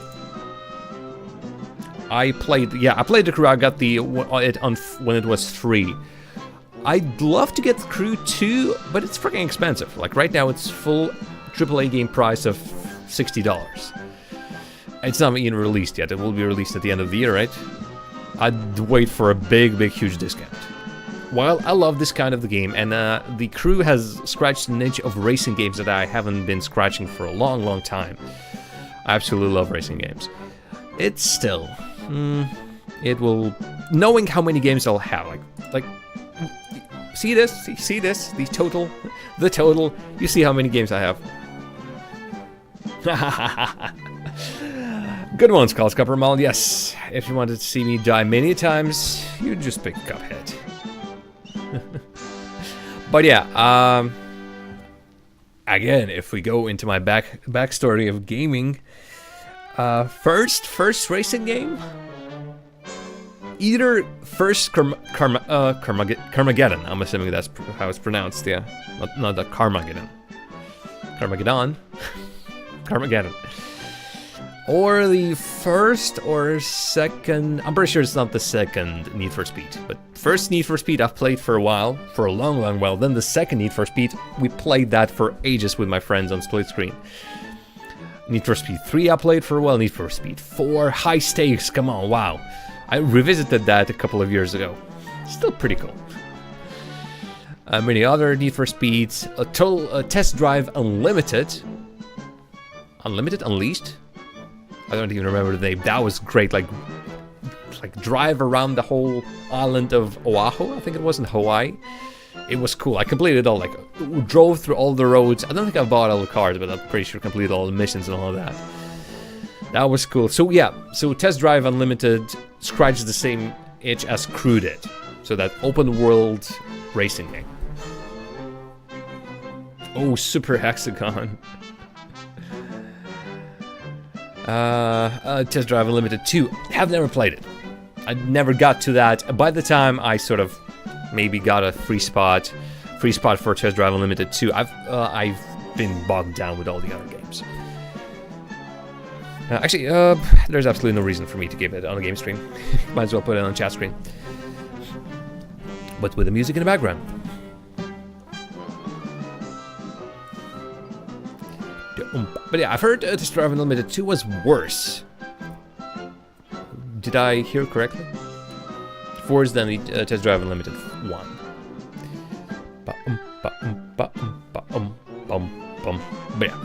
I played the crew. I got it on when it was free. I'd love to get the crew 2, but it's freaking expensive. Like right now, it's full AAA game price of $60. It's not even released yet. It will be released at the end of the year, right? I'd wait for a big, huge discount. While I love this kind of the game, and the crew has scratched an itch of racing games that I haven't been scratching for a long time. I absolutely love racing games. It's still, it will, knowing how many games I'll have, like, see this, the total, you see how many games I have. Good ones, Carl Scuppermal. Yes, if you wanted to see me die many times, you'd just pick Cuphead. But yeah, again, if we go into my backstory of gaming, first racing game, either first Carmageddon. I'm assuming that's how it's pronounced. Yeah, not the Carmageddon. Carmageddon. Or the first or second, I'm pretty sure it's not the second Need for Speed, but first Need for Speed I've played for a while, for a long while. Then the second Need for Speed, we played that for ages with my friends on split screen. Need for Speed 3 I played for a while, Need for Speed 4, High Stakes, come on, wow. I revisited that a couple of years ago. Still pretty cool. Many other Need for Speeds, Test Drive Unlimited. Unleashed? I don't even remember the name. That was great, like drive around the whole island of Oahu, I think it was, in Hawaii. It was cool. I completed it all, like, drove through all the roads. I don't think I bought all the cars, but I'm pretty sure completed all the missions and all of that. That was cool. So yeah, so Test Drive Unlimited scratched the same itch as Crew did. So that open world racing game. Oh, Super Hexagon. Test Drive Unlimited 2. Have never played it. I never got to that. By the time I sort of maybe got a free spot for Test Drive Unlimited 2, I've been bogged down with all the other games. Actually, there's absolutely no reason for me to give it on a game stream. Might as well put it on a chat screen. But with the music in the background. But yeah, I've heard Test Drive Unlimited 2 was worse. Did I hear correctly? Worse than the Test Drive Unlimited 1. But yeah.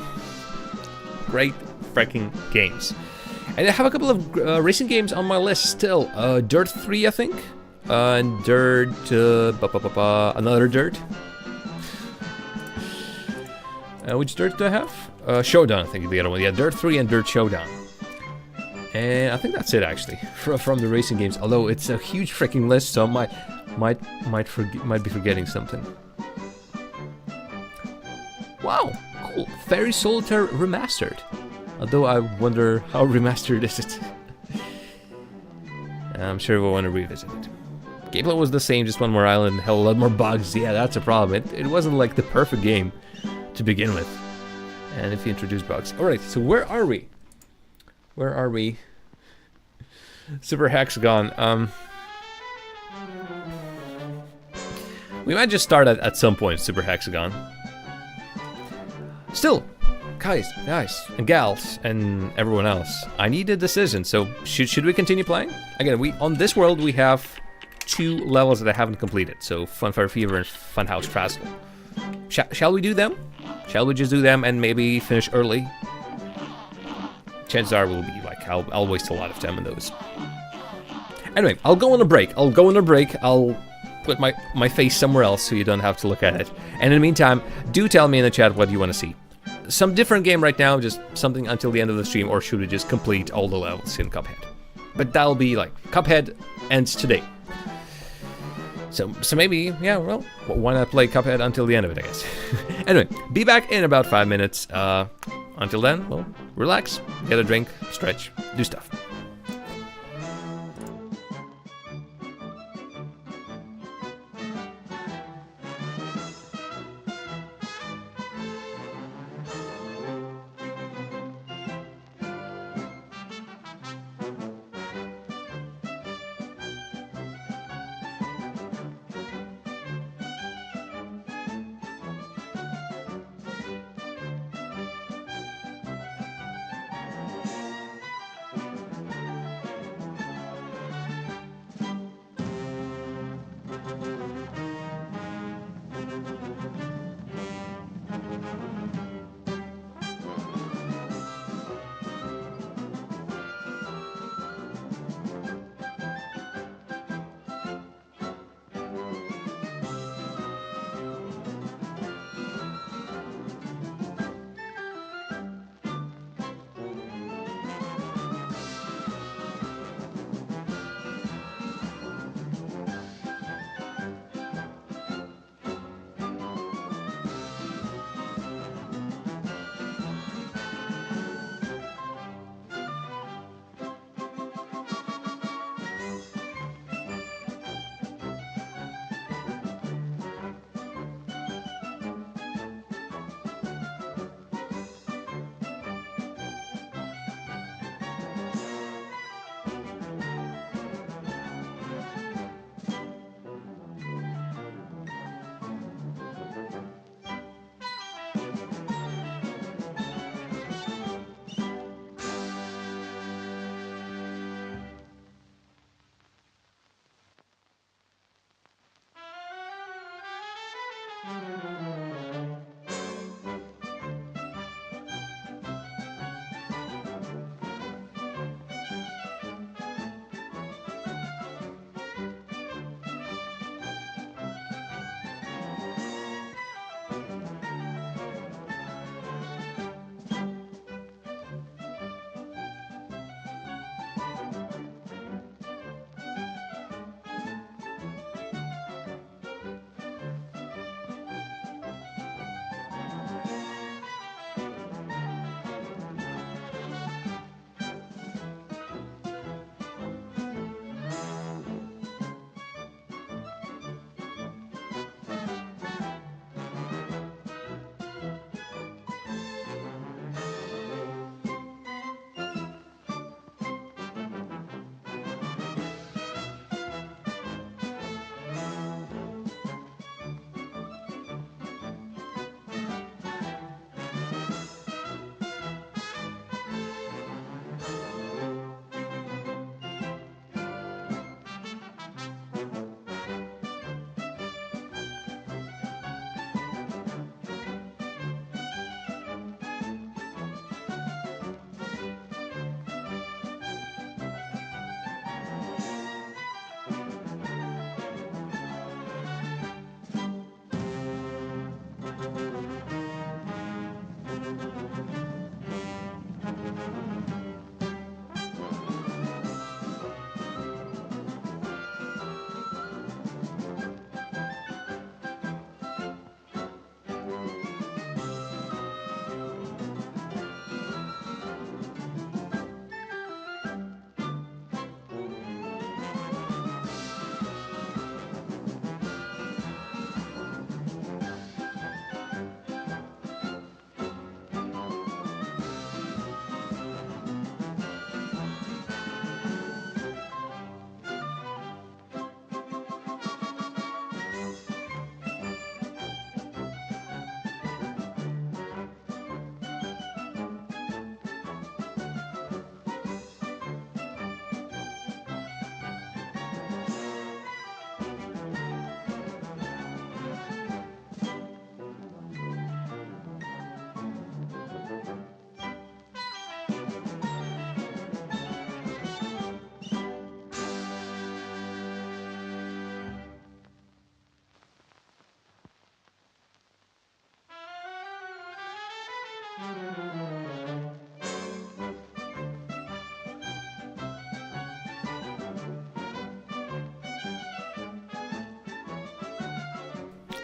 Great freaking games. And I have a couple of racing games on my list still. Dirt 3, I think. And Dirt... another Dirt. Which Dirt do I have? Showdown, I think is the other one. Yeah, Dirt 3 and Dirt Showdown. And I think that's it, actually, from the racing games. Although it's a huge freaking list, so I might be forgetting something. Wow, cool. Fairy Solitaire Remastered. Although I wonder how remastered is it. I'm sure we'll want to revisit it. Gameplay was the same, just one more island, hell, a lot more bugs. Yeah, that's a problem. It wasn't like the perfect game to begin with. And if you introduce bugs. Alright, so where are we? Where are we? Super Hexagon. We might just start at some point, Super Hexagon. Still, guys, and gals, and everyone else, I need a decision. So, should we continue playing? Again, on this world, we have 2 levels that I haven't completed. So, Funfire Fever and Funhouse Castle. Shall we do them? Shall we just do them and maybe finish early? Chances are we'll be like, I'll waste a lot of time on those. Anyway, I'll go on a break. I'll put my face somewhere else so you don't have to look at it. And in the meantime, do tell me in the chat what you want to see. Some different game right now, just something until the end of the stream, or should we just complete all the levels in Cuphead? But that'll be like Cuphead ends today. So maybe, yeah, well, why not play Cuphead until the end of it, I guess. Anyway, be back in about 5 minutes. Until then, well, relax, get a drink, stretch, do stuff.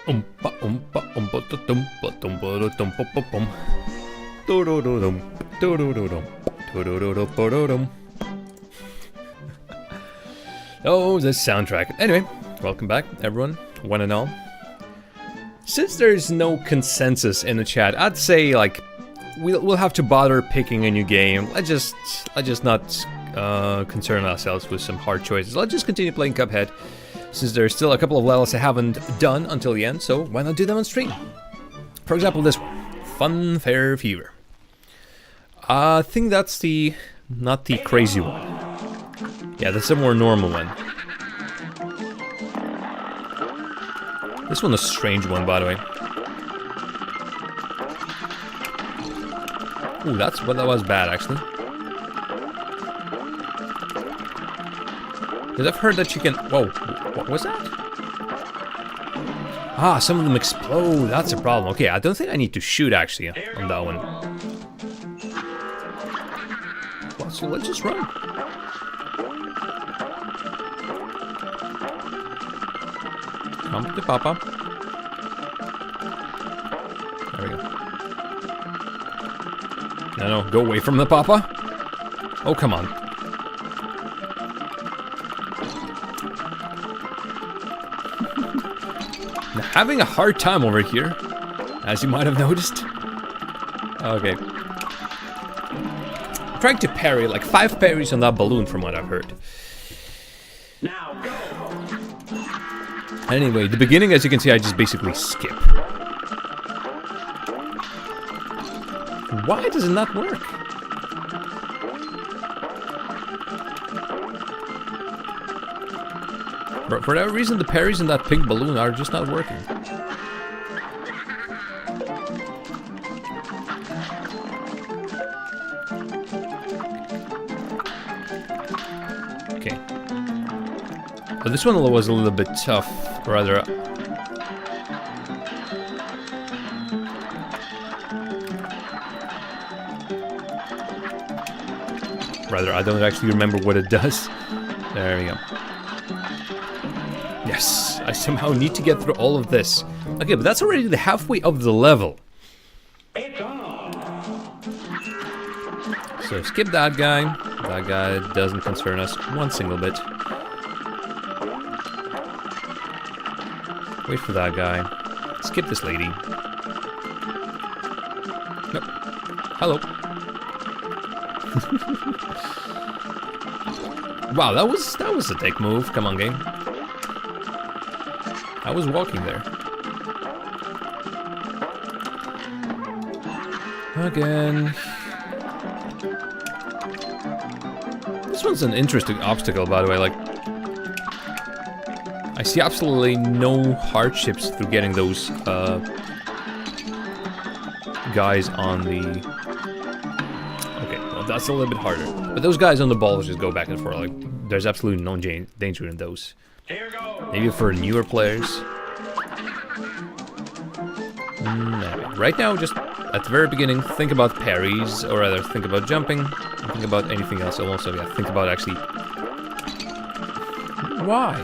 Oh, the soundtrack. Anyway, welcome back, everyone, one and all. Since there's no consensus in the chat, I'd say like we'll have to bother picking a new game. Let's just not concern ourselves with some hard choices. Let's just continue playing Cuphead, since there's still a couple of levels I haven't done until the end. So why not do them on stream? For example, this one, Fun Fair Fever. I think that's not the crazy one. Yeah, that's a more normal one. This one is a strange one, by the way. Ooh, that was bad, actually. Because I've heard that you can... Whoa, what was that? Ah, some of them explode. That's a problem. Okay, I don't think I need to shoot, actually, on that one. Well, so let's just run. Come to Papa. There we go. No, go away from the Papa. Oh, come on. I'm having a hard time over here, as you might have noticed. Okay. I'm trying to parry, like 5 parries on that balloon from what I've heard. Now go. Anyway, the beginning, as you can see, I just basically skip. Why does it not work? For that reason, the parries in that pink balloon are just not working. Okay. But this one was a little bit tough, rather. I don't actually remember what it does. There we go. Yes, I somehow need to get through all of this. Okay, but that's already the halfway of the level. So skip that guy. That guy doesn't concern us one single bit. Wait for that guy. Skip this lady. Nope. Hello. Wow, that was a dick move. Come on, game. I was walking there. Again. This one's an interesting obstacle, by the way. Like, I see absolutely no hardships through getting those guys on the... Okay, well, that's a little bit harder. But those guys on the balls just go back and forth. Like, there's absolutely no danger in those. Here goes. Maybe for newer players. Anyway, right now, just at the very beginning, think about parries, or rather, think about jumping. Think about anything else. And also, yeah, think about actually... Why?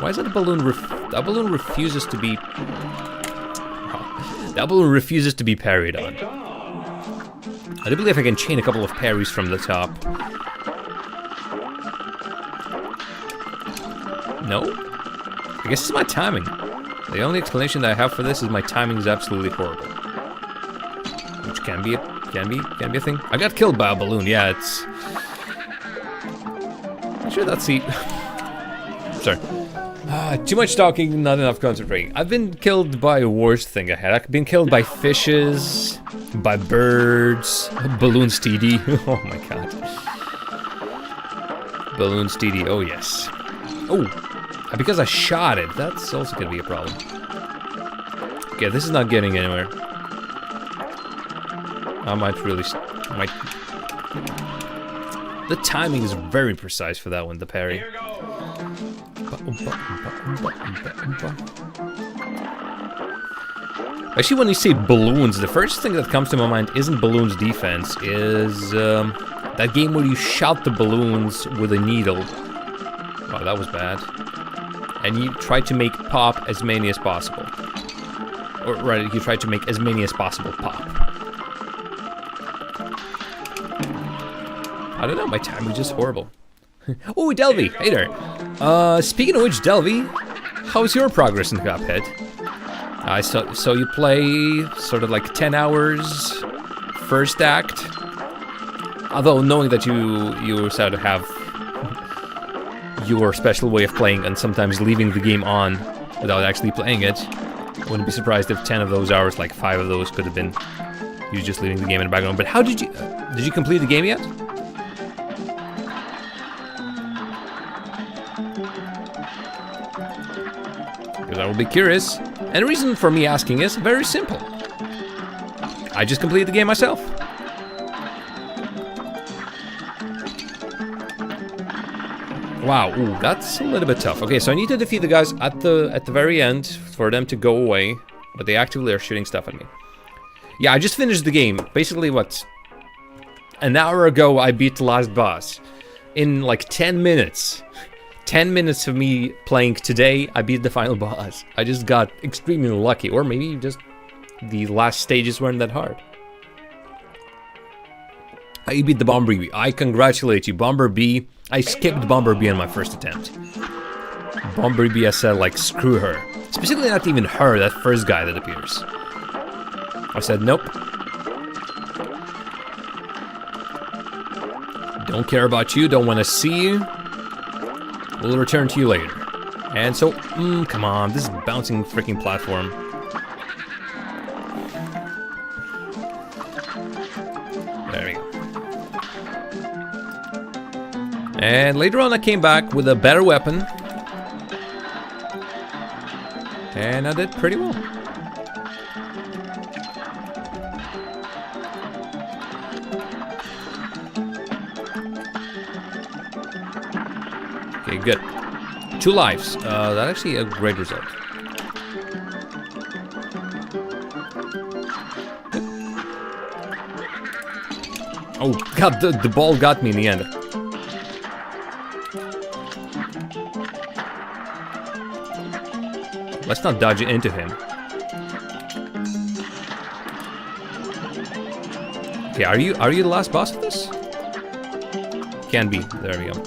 Why is that a balloon? That balloon refuses to be... That balloon refuses to be parried on. I do believe I can chain a couple of parries from the top. No? I guess it's my timing. The only explanation that I have for this is my timing is absolutely horrible. Which can be a thing. I got killed by a balloon, yeah, it's... I'm sure that's the... Sorry. Too much talking, not enough concentrating. I've been killed by a worse thing I had. I've been killed by fishes, by birds, balloons TD. Oh my god. Balloons TD, oh yes. Oh, because I shot it, that's also gonna be a problem. Okay, this is not getting anywhere. I might really... The timing is very precise for that one, the parry. Actually, when you say balloons, the first thing that comes to my mind isn't Balloons Defense, is that game where you shout the balloons with a needle. Wow, that was bad. and you try to make pop as many as possible. Or rather, you try to make as many as possible pop. I don't know, my timing is just horrible. Oh, Delvey, hey there. Speaking of which, Delvey, how's your progress in Cuphead? I saw you play sort of like 10 hours, first act. Although knowing that you sort of have your special way of playing and sometimes leaving the game on without actually playing it, I wouldn't be surprised if 10 of those hours, like 5 of those, could have been you just leaving the game in the background. But how did you complete the game yet? Because I will be curious. And the reason for me asking is very simple. I just completed the game myself. Wow, ooh, that's a little bit tough. Okay, so I need to defeat the guys at the very end for them to go away, but they actively are shooting stuff at me. Yeah, I just finished the game. Basically, what? An hour ago, I beat the last boss. In like 10 minutes. 10 minutes of me playing today, I beat the final boss. I just got extremely lucky, or maybe just the last stages weren't that hard. You beat the Bomber Bee. I congratulate you, Bomber Bee. I skipped Bomber Bee on my first attempt. Bomber Bee, I said, like, screw her. Specifically, not even her, that first guy that appears. I said, nope. Don't care about you, don't want to see you. We'll return to you later. And so, come on, this bouncing freaking platform. There we go. And later on I came back with a better weapon. And I did pretty well. Okay, good. 2 lives. That's actually a great result. Oh god, the ball got me in the end. Let's not dodge it into him. Okay, are you the last boss of this? Can be. There we go.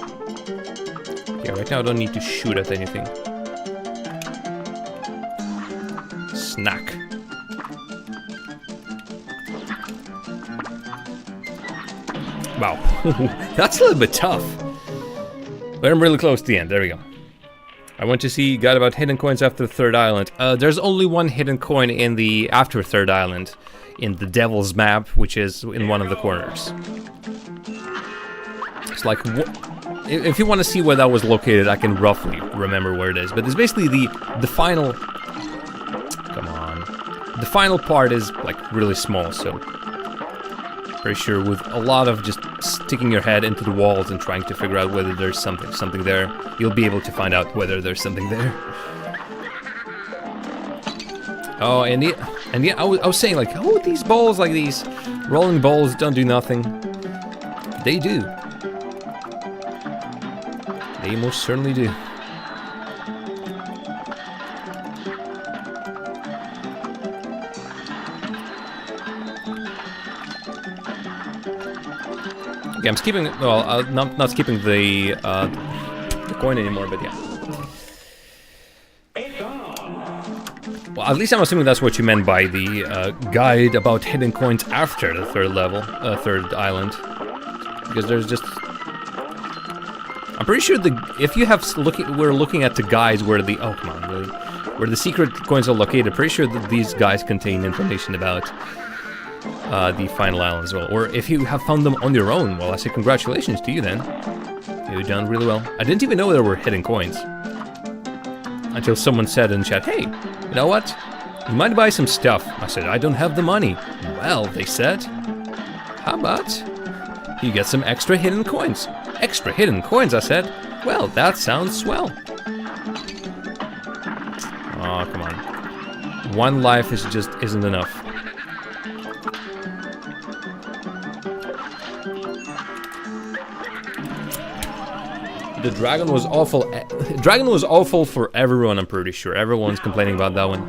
Yeah, right now I don't need to shoot at anything. Snack. Wow, that's a little bit tough. But I'm really close to the end, there we go. I want to see, got about hidden coins after the third island. There's only one hidden coin in the after third island, in the Devil's Map, which is in one of the corners. It's like, if you want to see where that was located, I can roughly remember where it is. But it's basically the final, come on. The final part is like really small, so pretty sure with a lot of just sticking your head into the walls and trying to figure out whether there's something there, you'll be able to find out whether there's something there. Oh, and yeah, I was saying, like, oh, these balls, like these rolling balls, don't do nothing. They do. They most certainly do. Okay, I'm skipping. Well, not skipping the coin anymore, but yeah. Well, at least I'm assuming that's what you meant by the guide about hidden coins after the third level, third island, because there's just. I'm pretty sure if you have we're looking at the guides where the oh come on really where the secret coins are located. Pretty sure that these guides contain information about. The final island as well. Or if you have found them on your own, well, I say congratulations to you then. You've done really well. I didn't even know there were hidden coins. Until someone said in chat, hey, you know what? You might buy some stuff. I said, I don't have the money. Well, they said, how about you get some extra hidden coins? Extra hidden coins, I said. Well, that sounds swell. Oh, come on. One life isn't enough. The dragon was awful. Dragon was awful for everyone. I'm pretty sure everyone's complaining about that one.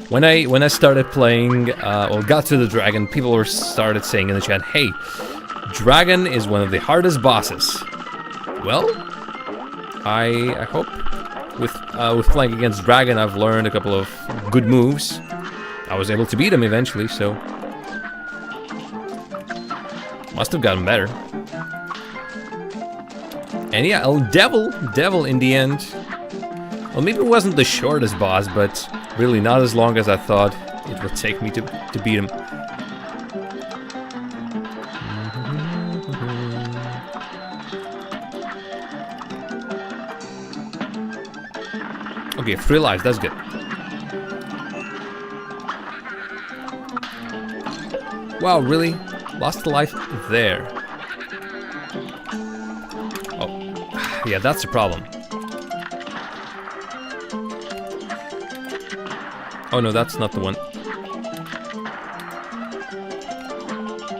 When I started playing, or got to the dragon, people started saying in the chat, "Hey, dragon is one of the hardest bosses." Well, I hope with playing against dragon, I've learned a couple of good moves. I was able to beat him eventually, so must have gotten better. And yeah, Devil in the end. Well, maybe it wasn't the shortest boss, but really not as long as I thought it would take me to beat him. Okay, 3 lives, that's good. Wow, really? Lost a life there. Yeah, that's the problem. Oh no, that's not the one.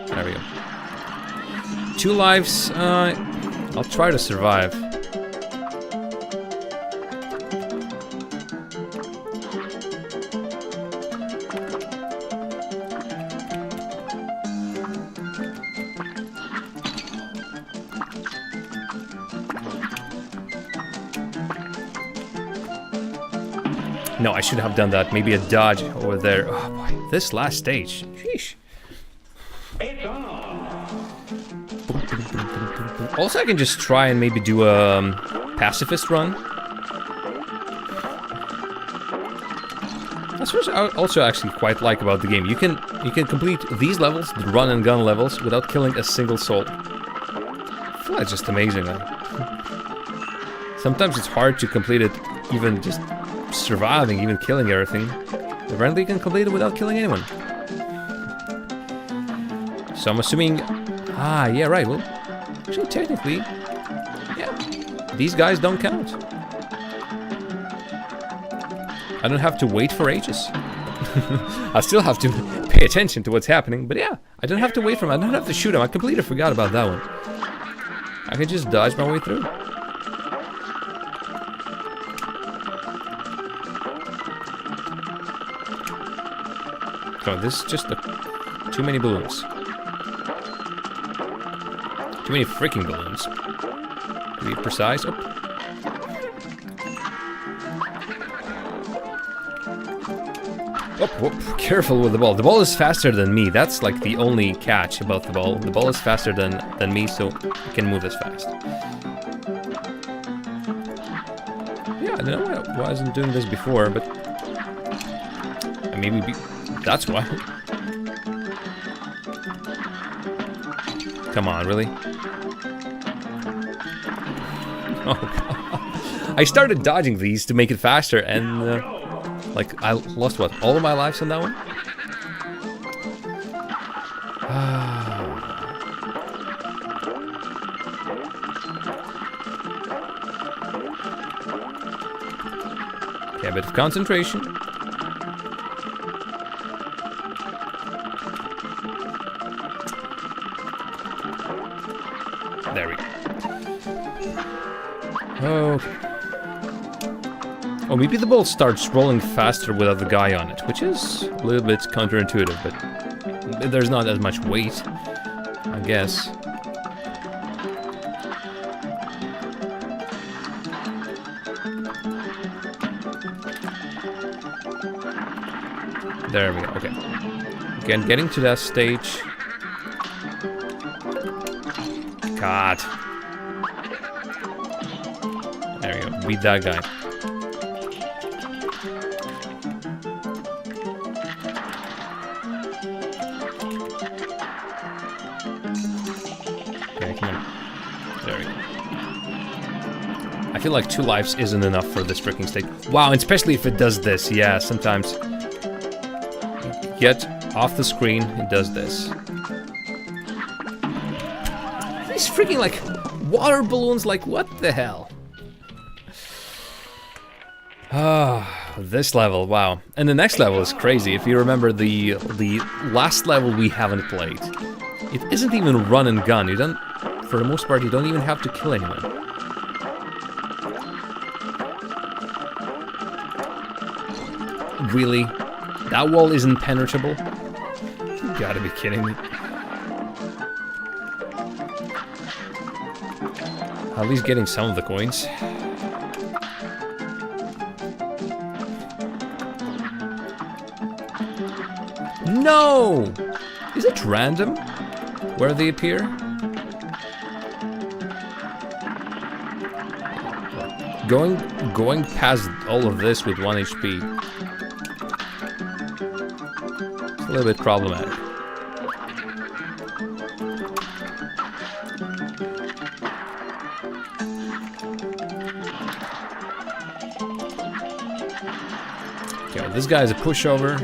There we go. 2 lives. I'll try to survive. No, I should have done that. Maybe a dodge over there. Oh boy, this last stage. Sheesh. Also, I can just try and maybe do a pacifist run. That's what I also actually quite like about the game. You can complete these levels, the run and gun levels, without killing a single soul. I feel that's just amazing. Sometimes it's hard to complete it, even just surviving, even killing everything. Apparently you can complete it without killing anyone. So I'm assuming... yeah, right, well... Actually, technically... Yeah, these guys don't count. I don't have to wait for ages. I still have to pay attention to what's happening, but yeah, I don't have to wait for him. I don't have to shoot him. I completely forgot about that one. I can just dodge my way through. Oh, this is just too many balloons. Too many freaking balloons. To be precise. Oh. Oh, careful with the ball. The ball is faster than me. That's like the only catch about the ball. The ball is faster than me, so I can move as fast. Yeah, I don't know why I wasn't doing this before, but maybe that's why. Come on, really? Oh, God. I started dodging these to make it faster, and like I lost what, all of my lives on that one? Okay, a bit of concentration. There we go. Okay. Oh, maybe the ball starts rolling faster without the guy on it, which is a little bit counterintuitive, but there's not as much weight, I guess. There we go, okay. Again, getting to that stage. God. There we go, beat that guy. Okay, come on. There we go. I feel like 2 lives isn't enough for this freaking stage. Wow, and especially if it does this. Yeah, sometimes. Get off the screen, it does this. These freaking, like, water balloons, like, what the hell? Ah, this level, wow. And the next level is crazy. If you remember the last level we haven't played, it isn't even run and gun. You don't, for the most part, you don't even have to kill anyone. Really? That wall is impenetrable? You gotta be kidding me. At least getting some of the coins. No! Is it random where they appear? Going past all of this with 1 HP. It's a little bit problematic. Okay, well, this guy is a pushover.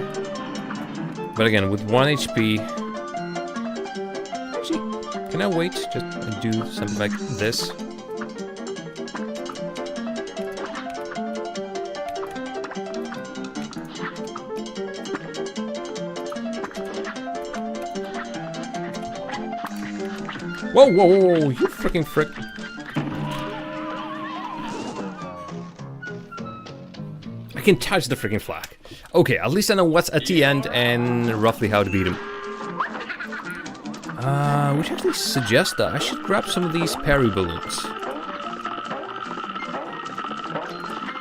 But again, with 1 HP... Actually, can I wait? Just do something like this. Whoa, whoa, whoa, whoa, you freaking frick. I can touch the freaking flag. Okay, at least I know what's at the end and roughly how to beat him. Which actually suggests that I should grab some of these parry balloons.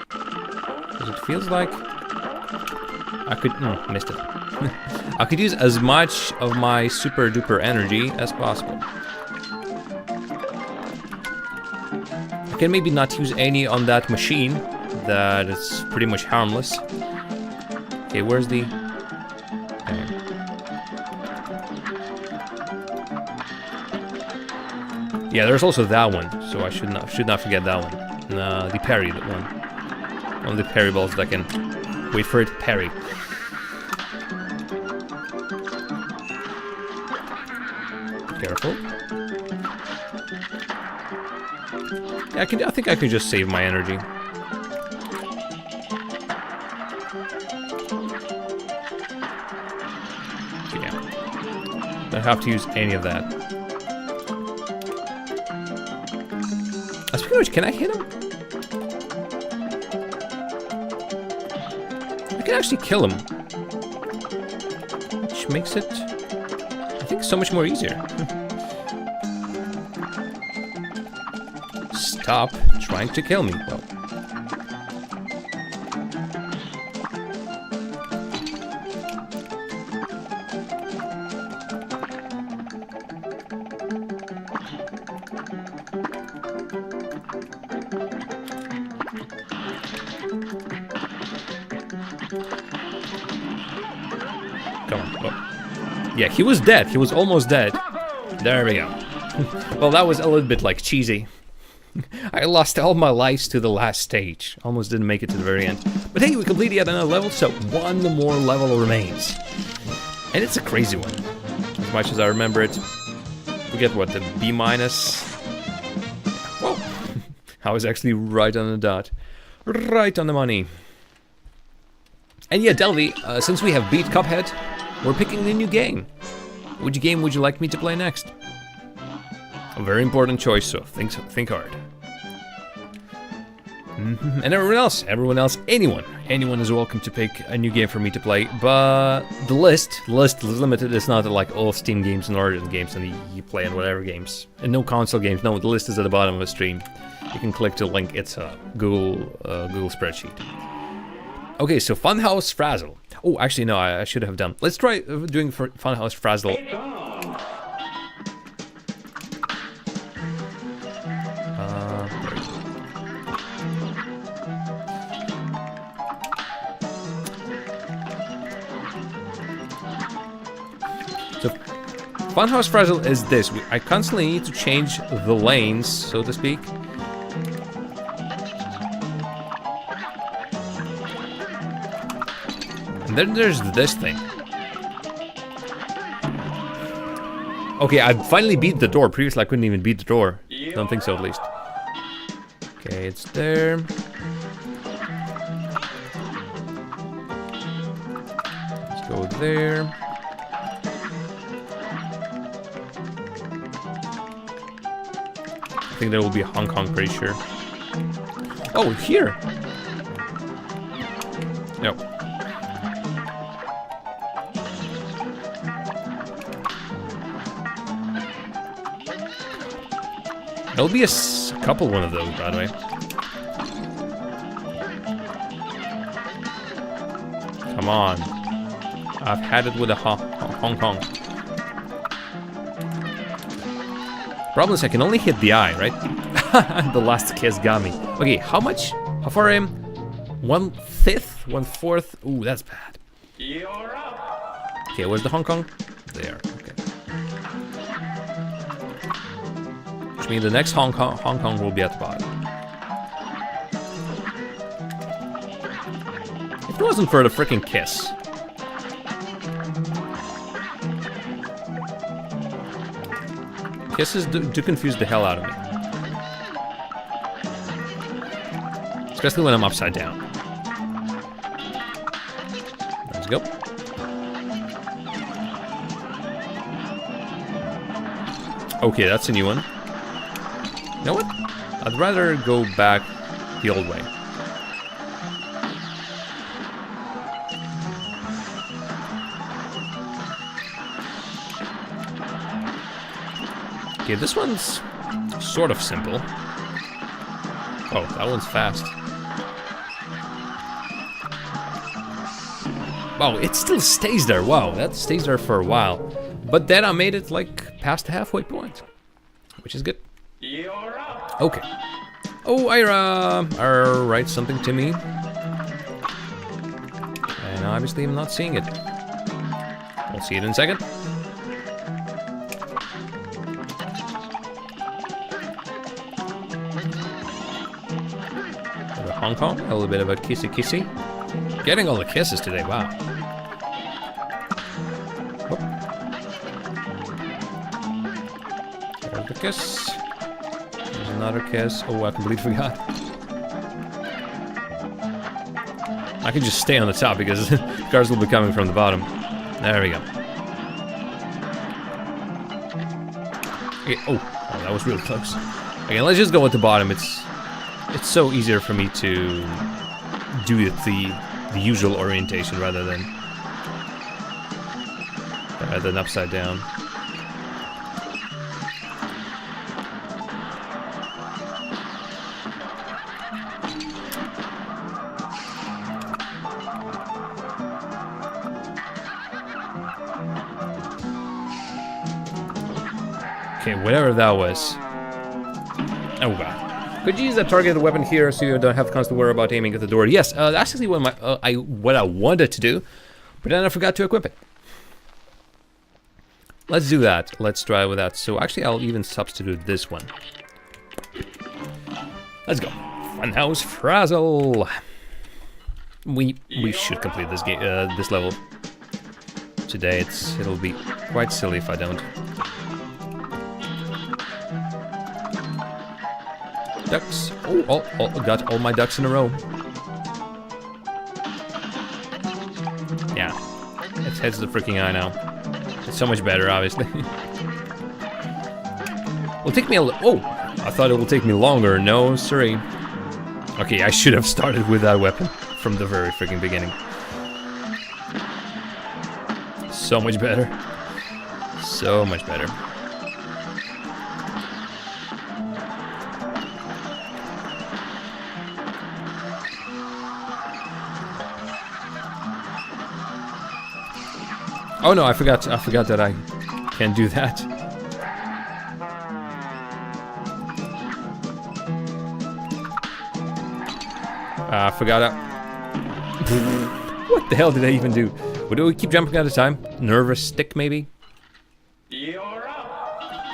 Because it feels like I could... missed it. I could use as much of my super duper energy as possible. I can maybe not use any on that machine. That is pretty much harmless. Okay, where's the... Okay. Yeah, there's also that one, so I should not forget that one. The parry one. One of the parry balls that can wait for it to parry. Careful. Yeah, I think I can just save my energy. Yeah. Don't have to use any of that. Speaking of which, can I hit him? I can actually kill him. Which makes it, I think, so much more easier. Stop trying to kill me. Well. Come on. Oh. Yeah, he was dead. He was almost dead. There we go. Well, that was a little bit like cheesy. I lost all my lives to the last stage. Almost didn't make it to the very end. But hey, we completed yet another level, so one more level remains. And it's a crazy one. As much as I remember it. Forget what, the B-. Whoa. I was actually right on the dot. Right on the money. And yeah, Delvey, since we have beat Cuphead, we're picking a new game. Which game would you like me to play next? A very important choice, so think hard. And everyone else, anyone is welcome to pick a new game for me to play, but the list is limited. It's not like all Steam games and Origin games and you play on whatever games. And no console games, no, the list is at the bottom of the stream. You can click the link, it's a Google spreadsheet. Okay, so Funhouse Frazzle. Oh, actually no, I should have done. Let's try doing Funhouse Frazzle. So, Funhouse Frazzle is this. I constantly need to change the lanes, so to speak. And then there's this thing. Okay, I finally beat the door. Previously, I couldn't even beat the door. Don't think so, at least. Okay, it's there. Let's go there. I think there will be Hong Kong, pretty sure. Oh, here! No. There'll be a couple one of those, by the way. Come on. I've had it with a Hong Kong. Problem is I can only hit the eye, right? The last kiss got me. Okay, how much? How far I am? 1/5? 1/4? Ooh, that's bad. You're up. Okay, where's the Hong Kong? There, okay. Which means the next Hong Kong will be at the bottom. If it wasn't for the freaking kiss. Kisses do confuse the hell out of me. Especially when I'm upside down. Let's go. Okay, that's a new one. You know what? I'd rather go back the old way. Okay, this one's sort of simple. Oh, that one's fast. Wow, it still stays there. Wow, that stays there for a while. But then I made it like past the halfway point, which is good. You're up. Okay. Oh, Ira, write something to me. And obviously I'm not seeing it. We'll see it in a second. Hong Kong, a little bit of a kissy kissy. Getting all the kisses today, wow. Oh. There's the kiss. There's another kiss. Oh, I completely forgot. I can just stay on the top because the cars will be coming from the bottom. There we go. Okay, oh, that was really close. Okay, let's just go at the bottom. It's so easier for me to do it the usual orientation rather than upside down. Okay, whatever that was. Oh god. Could you use that targeted weapon here so you don't have to constantly worry about aiming at the door? Yes, that's actually what what I wanted to do, but then I forgot to equip it. Let's do that. Let's try with that. So actually, I'll even substitute this one. Let's go. Funhouse Frazzle. We should complete this game, this level today. It'll be quite silly if I don't. Ducks. Oh, got all my ducks in a row. Yeah, it heads the freaking eye now. It's so much better, obviously. Will take me oh, I thought it will take me longer. No, sorry. Okay, I should have started with that weapon from the very freaking beginning. So much better. So much better. Oh no, I forgot that I can't do that. I forgot it. What the hell did I even do? What do we keep jumping at a time? Nervous stick, maybe? You're up.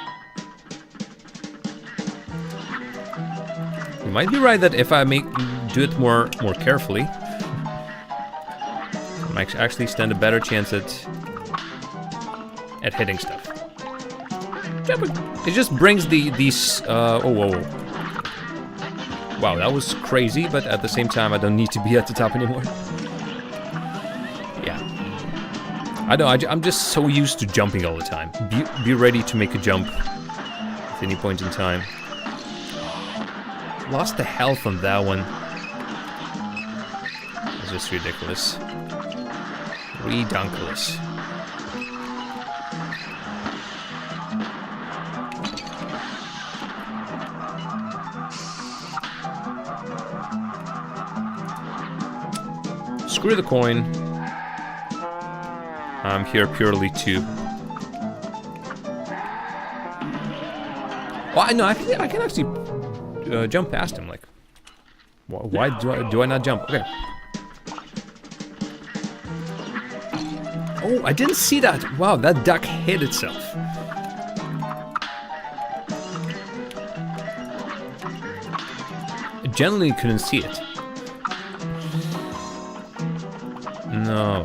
You might be right that if I do it more carefully, I might actually stand a better chance at hitting stuff. It just brings these. Oh, whoa. Wow, that was crazy, but at the same time, I don't need to be at the top anymore. Yeah. I know, I'm just so used to jumping all the time. Be ready to make a jump at any point in time. Lost the health on that one. It's just ridiculous. Redunculous. screw the coin. I'm here purely to... Oh, I know, I can actually jump past him, like... Why do I not jump? Okay. Oh, I didn't see that. Wow, that duck hit itself. I generally couldn't see it. No.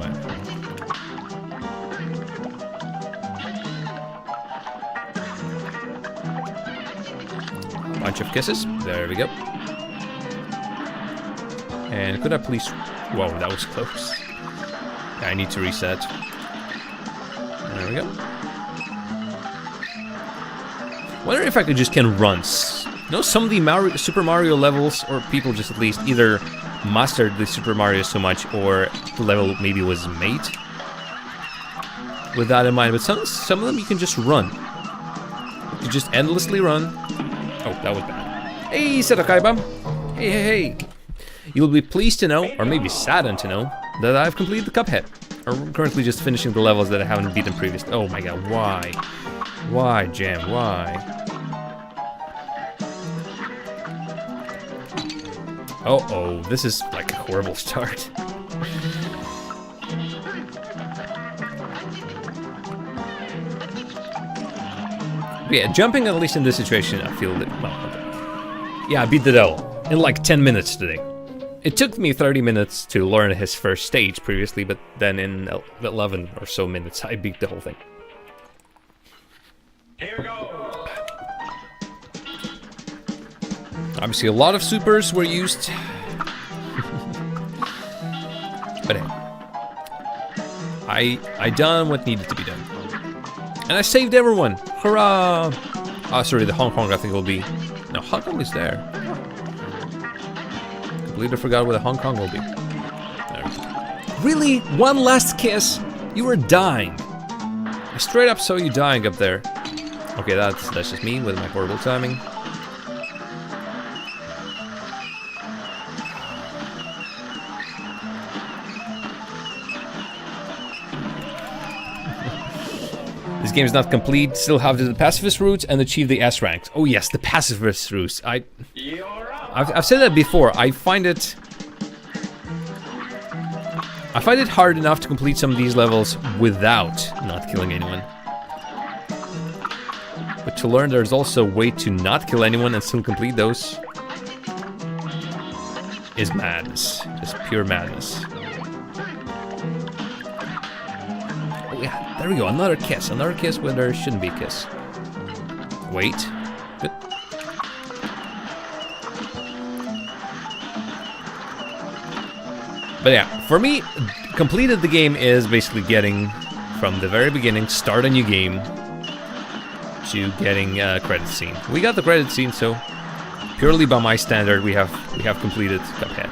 Bunch of kisses. There we go. And could I please... Whoa, that was close. I need to reset. There we go. Wonder if I could just can runs. You know, some of the Super Mario levels, or people just at least either mastered the Super Mario so much, or the level maybe was made with that in mind. But some of them you can just run. You can just endlessly run. Oh, that was bad. Hey, Sedokaiba. Hey, hey, hey. You'll be pleased to know, or maybe saddened to know, that I've completed the Cuphead. I'm currently just finishing the levels that I haven't beaten previously. Oh my god, why? Why, Jam, why? Oh, this is like a horrible start. But yeah, jumping at least in this situation, I feel that, well, yeah, I beat the devil in like 10 minutes today. It took me 30 minutes to learn his first stage previously, but then in 11 or so minutes, I beat the whole thing. Here goes. Obviously, a lot of supers were used. But hey, I done what needed to be done. And I saved everyone! Hurrah! Oh, sorry, the Hong Kong I think will be... No, Hong Kong is there. Completely forgot where the Hong Kong will be. There we go. Really? One last kiss? You were dying. I straight up saw you dying up there. Okay, that's just me with my horrible timing. This game is not complete. Still have the pacifist routes and achieve the S ranks. Oh yes, the pacifist routes. I've said that before. I find it hard enough to complete some of these levels without not killing anyone. But to learn there's also a way to not kill anyone and still complete those is madness. Just pure madness. Oh yeah, there we go. Another kiss. Another kiss where there shouldn't be a kiss. Wait. Good. But yeah, for me, completed the game is basically getting from the very beginning, start a new game, to getting a credit scene. We got the credit scene, so purely by my standard, we have completed Cuphead.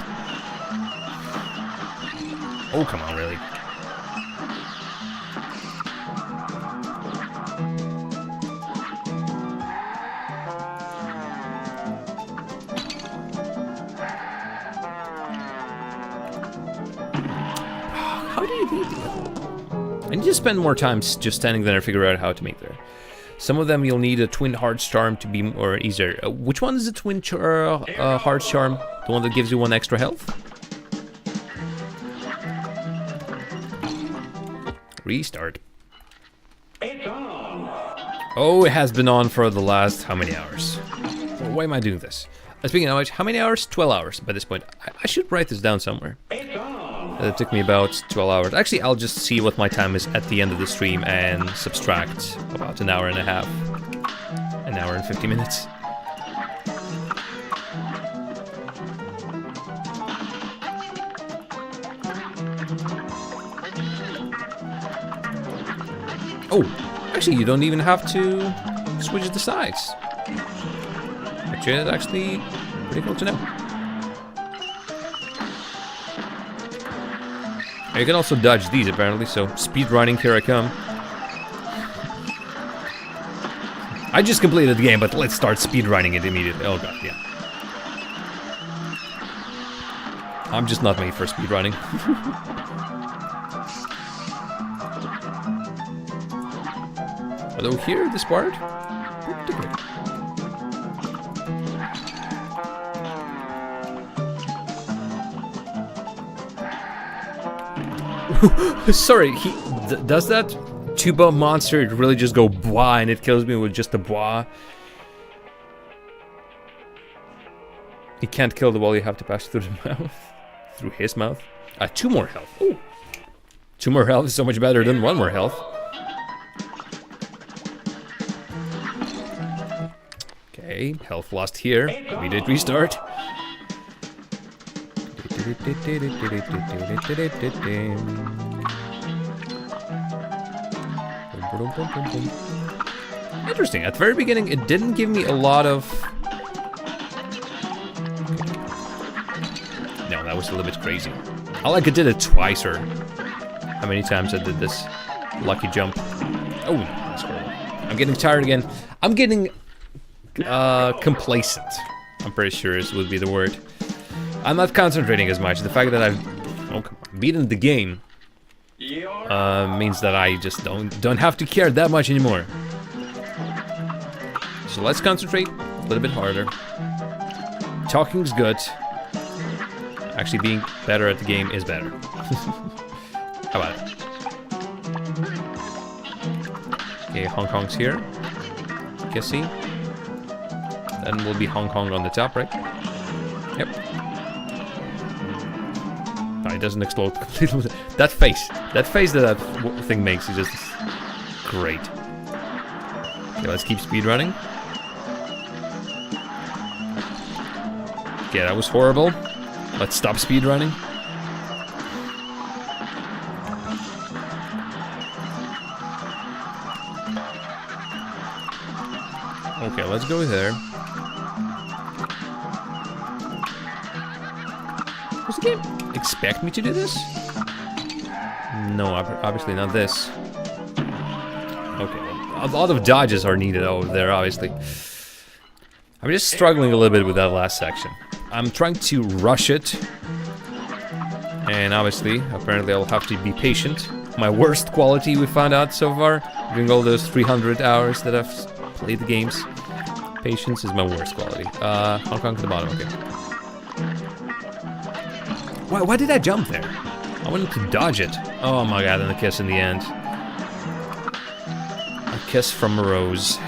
Oh come on, really? How do you beat it? I need to spend more time just standing there and figure out how to make there. Some of them you'll need a twin hearts charm to be more easier. Which one is the twin hearts charm? The one that gives you 1 extra health? Restart. It's on. Oh, it has been on for the last how many hours? Why am I doing this? Speaking of which, how many hours? 12 hours by this point. I should write this down somewhere. It's on. It took me about 12 hours. Actually, I'll just see what my time is at the end of the stream and subtract about an hour and a half. An hour and 50 minutes. Oh, actually, you don't even have to switch the sides. Which is actually pretty cool to know. You can also dodge these apparently, so speed running, here I come. I just completed the game, but let's start speed running it immediately. Oh god, yeah. I'm just not made for speedrunning. Although here, this part, pretty good. Sorry, does that tuba monster really just go blah and it kills me with just a blah? You can't kill the wall, you have to pass through the mouth. Through his mouth. 2 more health. Ooh. 2 more health is so much better than 1 more health. Okay, health lost here. Immediate restart. Interesting. At the very beginning, it didn't give me a lot of... No, that was a little bit crazy. I like I did it twice, or how many times I did this lucky jump. Oh, that's horrible. I'm getting tired again. I'm getting complacent. I'm pretty sure this would be the word. I'm not concentrating as much. The fact that I've beaten the game means that I just don't have to care that much anymore. So let's concentrate a little bit harder. Talking's good. Actually, being better at the game is better. How about it? Okay, Hong Kong's here. Kissy. Then will be Hong Kong on the top, right? Yep. Oh, it doesn't explode completely. That face that thing makes is just great. Okay, let's keep speedrunning. Okay, that was horrible. Let's stop speedrunning. Okay, let's go there. Does the game expect me to do this? No, obviously not this. Okay, a lot of dodges are needed over there, obviously. I'm just struggling a little bit with that last section. I'm trying to rush it. And obviously, apparently I'll have to be patient. My worst quality we found out so far, during all those 300 hours that I've played the games. Patience is my worst quality. Hong Kong to the bottom, okay. Why did I jump there? I wanted to dodge it. Oh my god, and the kiss in the end. A kiss from a rose.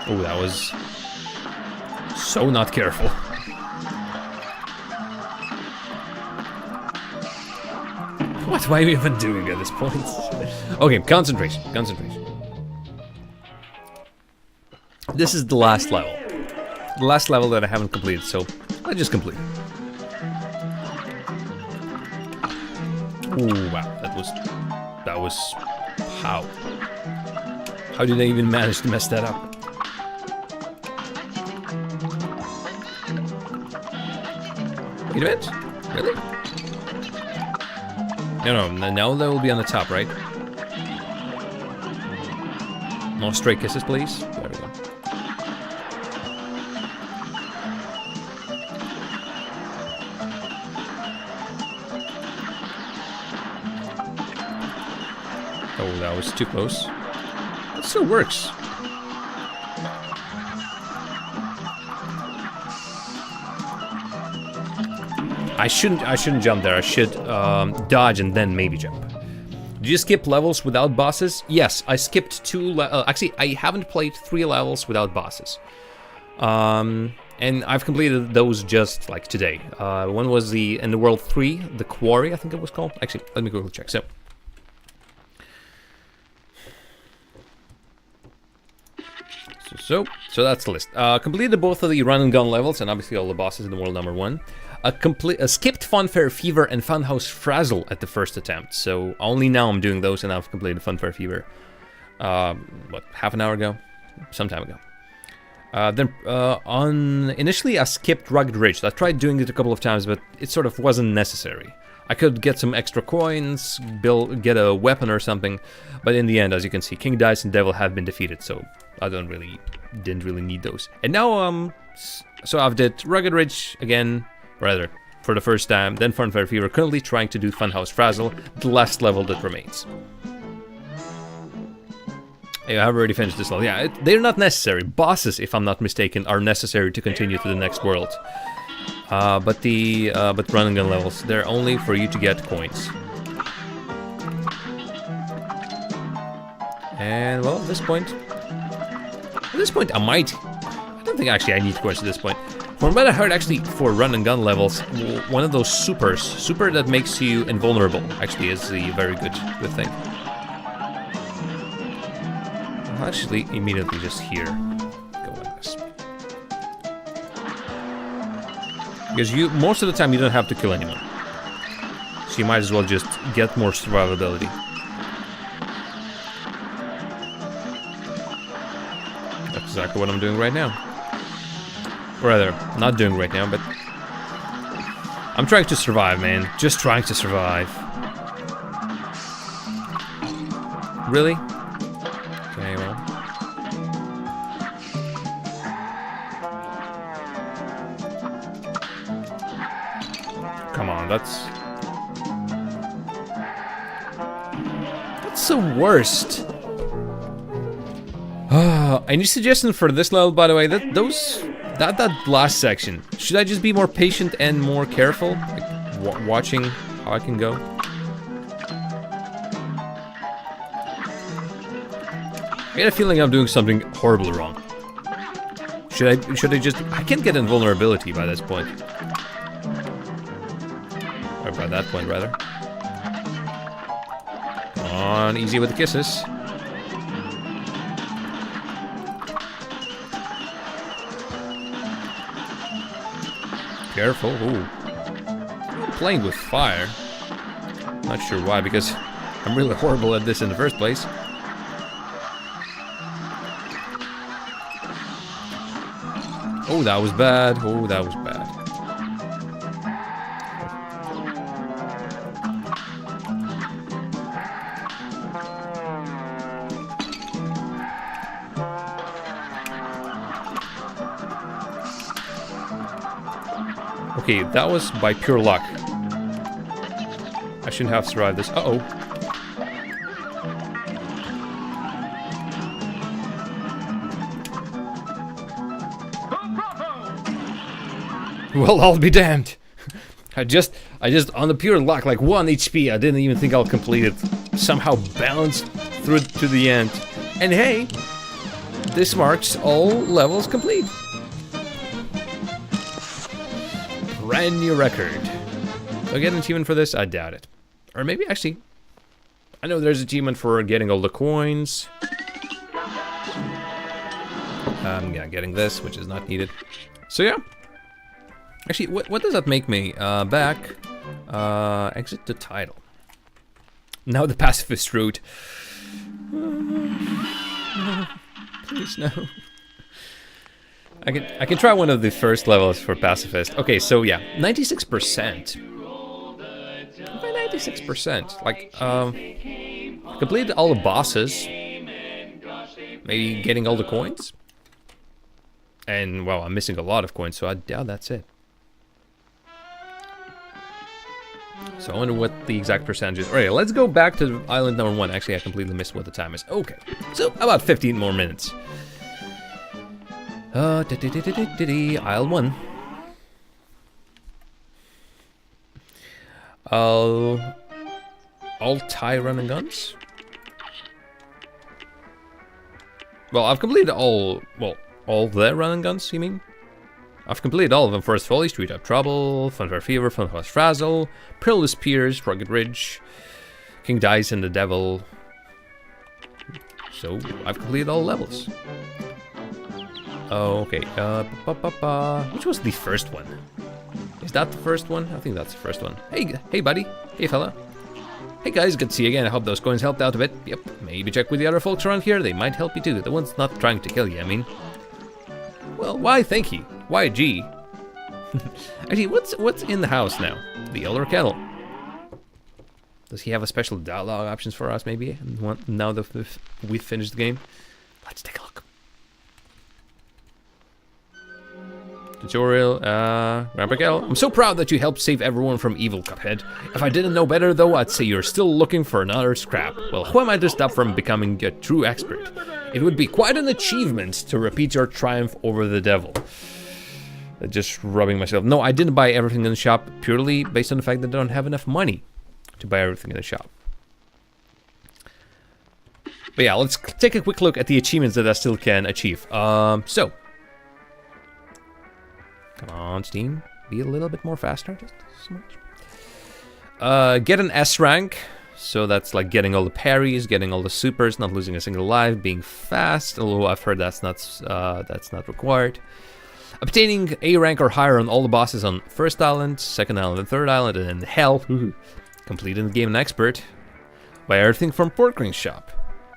Oh, that was so not careful. What am I even doing at this point? Okay, concentration, concentration. This is the last level. The last level that I haven't completed, so I just complete it. Ooh, wow, that was, how did I even manage to mess that up? Wait a minute, really? No, now they will be on the top, right? No stray kisses, please. There we go. Oh, that was too close. It still works. I shouldn't jump there. I should dodge and then maybe jump. Did you skip levels without bosses? Yes, I skipped 2 actually, I haven't played 3 levels without bosses. And I've completed those just like today. One was in the World 3, the Quarry, I think it was called. Actually, let me go check. So that's the list. Completed both of the run and gun levels, and obviously all the bosses in the world number 1. Skipped Funfair Fever and Funhouse Frazzle at the first attempt, so only now I'm doing those, and I've completed Funfair Fever. What, half an hour ago? Some time ago. Initially I skipped Rugged Ridge. I tried doing it a couple of times, but it sort of wasn't necessary. I could get some extra coins, get a weapon or something, but in the end, as you can see, King Dice and Devil have been defeated, so I don't really didn't really need those. And now, so I've did Rugged Ridge again, rather, for the first time, then Funfair Fever, currently trying to do Funhouse Frazzle, the last level that remains. Hey, I've already finished this level. Yeah, they're not necessary. Bosses, if I'm not mistaken, are necessary to continue to the next world. But run and gun levels, they're only for you to get coins. And well, at this point, I don't think actually I need coins at this point. From what I heard, actually, for run and gun levels, one of those super that makes you invulnerable, actually is a very good thing. I'll actually immediately just here go with this. Because most of the time you don't have to kill anyone. So you might as well just get more survivability. That's exactly what I'm doing right now. Or rather, not doing right now, but I'm trying to survive, man. Just trying to survive. Really? Okay, well. Come on, that's the worst. Any suggestion for this level, by the way? That last section. Should I just be more patient and more careful? Like, watching how I can go? I get a feeling I'm doing something horribly wrong. Should I just... I can't get invulnerability by this point. Or by that point, rather. Come on, easy with the kisses. Careful. Ooh. I'm playing with fire. Not sure why, because I'm really horrible at this in the first place. Oh, that was bad. Oh, that was bad. Okay, that was by pure luck. I shouldn't have survived this. Uh-oh. Well, I'll be damned. I just on the pure luck, like 1 HP, I didn't even think I'll complete it. Somehow bounced through it to the end. And hey, this marks all levels complete. Brand new record. Do I get an achievement for this? I doubt it. Or maybe, actually, I know there's an achievement for getting all the coins. Yeah, getting this, which is not needed. So yeah. Actually, what does that make me? Back. Exit the title. Now the pacifist route. Please no. I can try one of the first levels for pacifist. Okay, so yeah, 96%. 96%. Like, completed all the bosses. Maybe getting all the coins. And well, I'm missing a lot of coins, so I doubt that's it. So I wonder what the exact percentage is. Alright, let's go back to island number 1. Actually, I completely missed what the time is. Okay, so about 15 more minutes. Isle 1. All tie run and guns. Well, I've completed all the run and guns, you mean? I've completed all of them. Forest Folly, Street of Trouble, Funfair Fever, Funhouse Frazzle, Perilous Piers, Rugged Ridge, King Dice and the Devil. So, I've completed all levels. Oh, okay. Which was the first one? Is that the first one? I think that's the first one. Hey, buddy. Hey, fella. Hey, guys. Good to see you again. I hope those coins helped out a bit. Yep. Maybe check with the other folks around here. They might help you too. The ones not trying to kill you, I mean. Well, why thank you? Why G? Actually, what's in the house now? The Elder Kettle. Does he have a special dialogue options for us, maybe? Now that we've finished the game? Let's take a look. Tutorial, Grandpa Kel. I'm so proud that you helped save everyone from evil, Cuphead. If I didn't know better though, I'd say you're still looking for another scrap. Well, who am I to stop from becoming a true expert? It would be quite an achievement to repeat your triumph over the devil. Just rubbing myself. No, I didn't buy everything in the shop purely based on the fact that I don't have enough money to buy everything in the shop. But yeah, let's take a quick look at the achievements that I still can achieve. So. Come on, Steam. Be a little bit more faster, just so much. Get an S rank. So that's like getting all the parries, getting all the supers, not losing a single life, being fast. Although I've heard that's not required. Obtaining A rank or higher on all the bosses on first island, second island, and third island, and then hell. Completing the game an expert. Buy everything from Porkring's shop.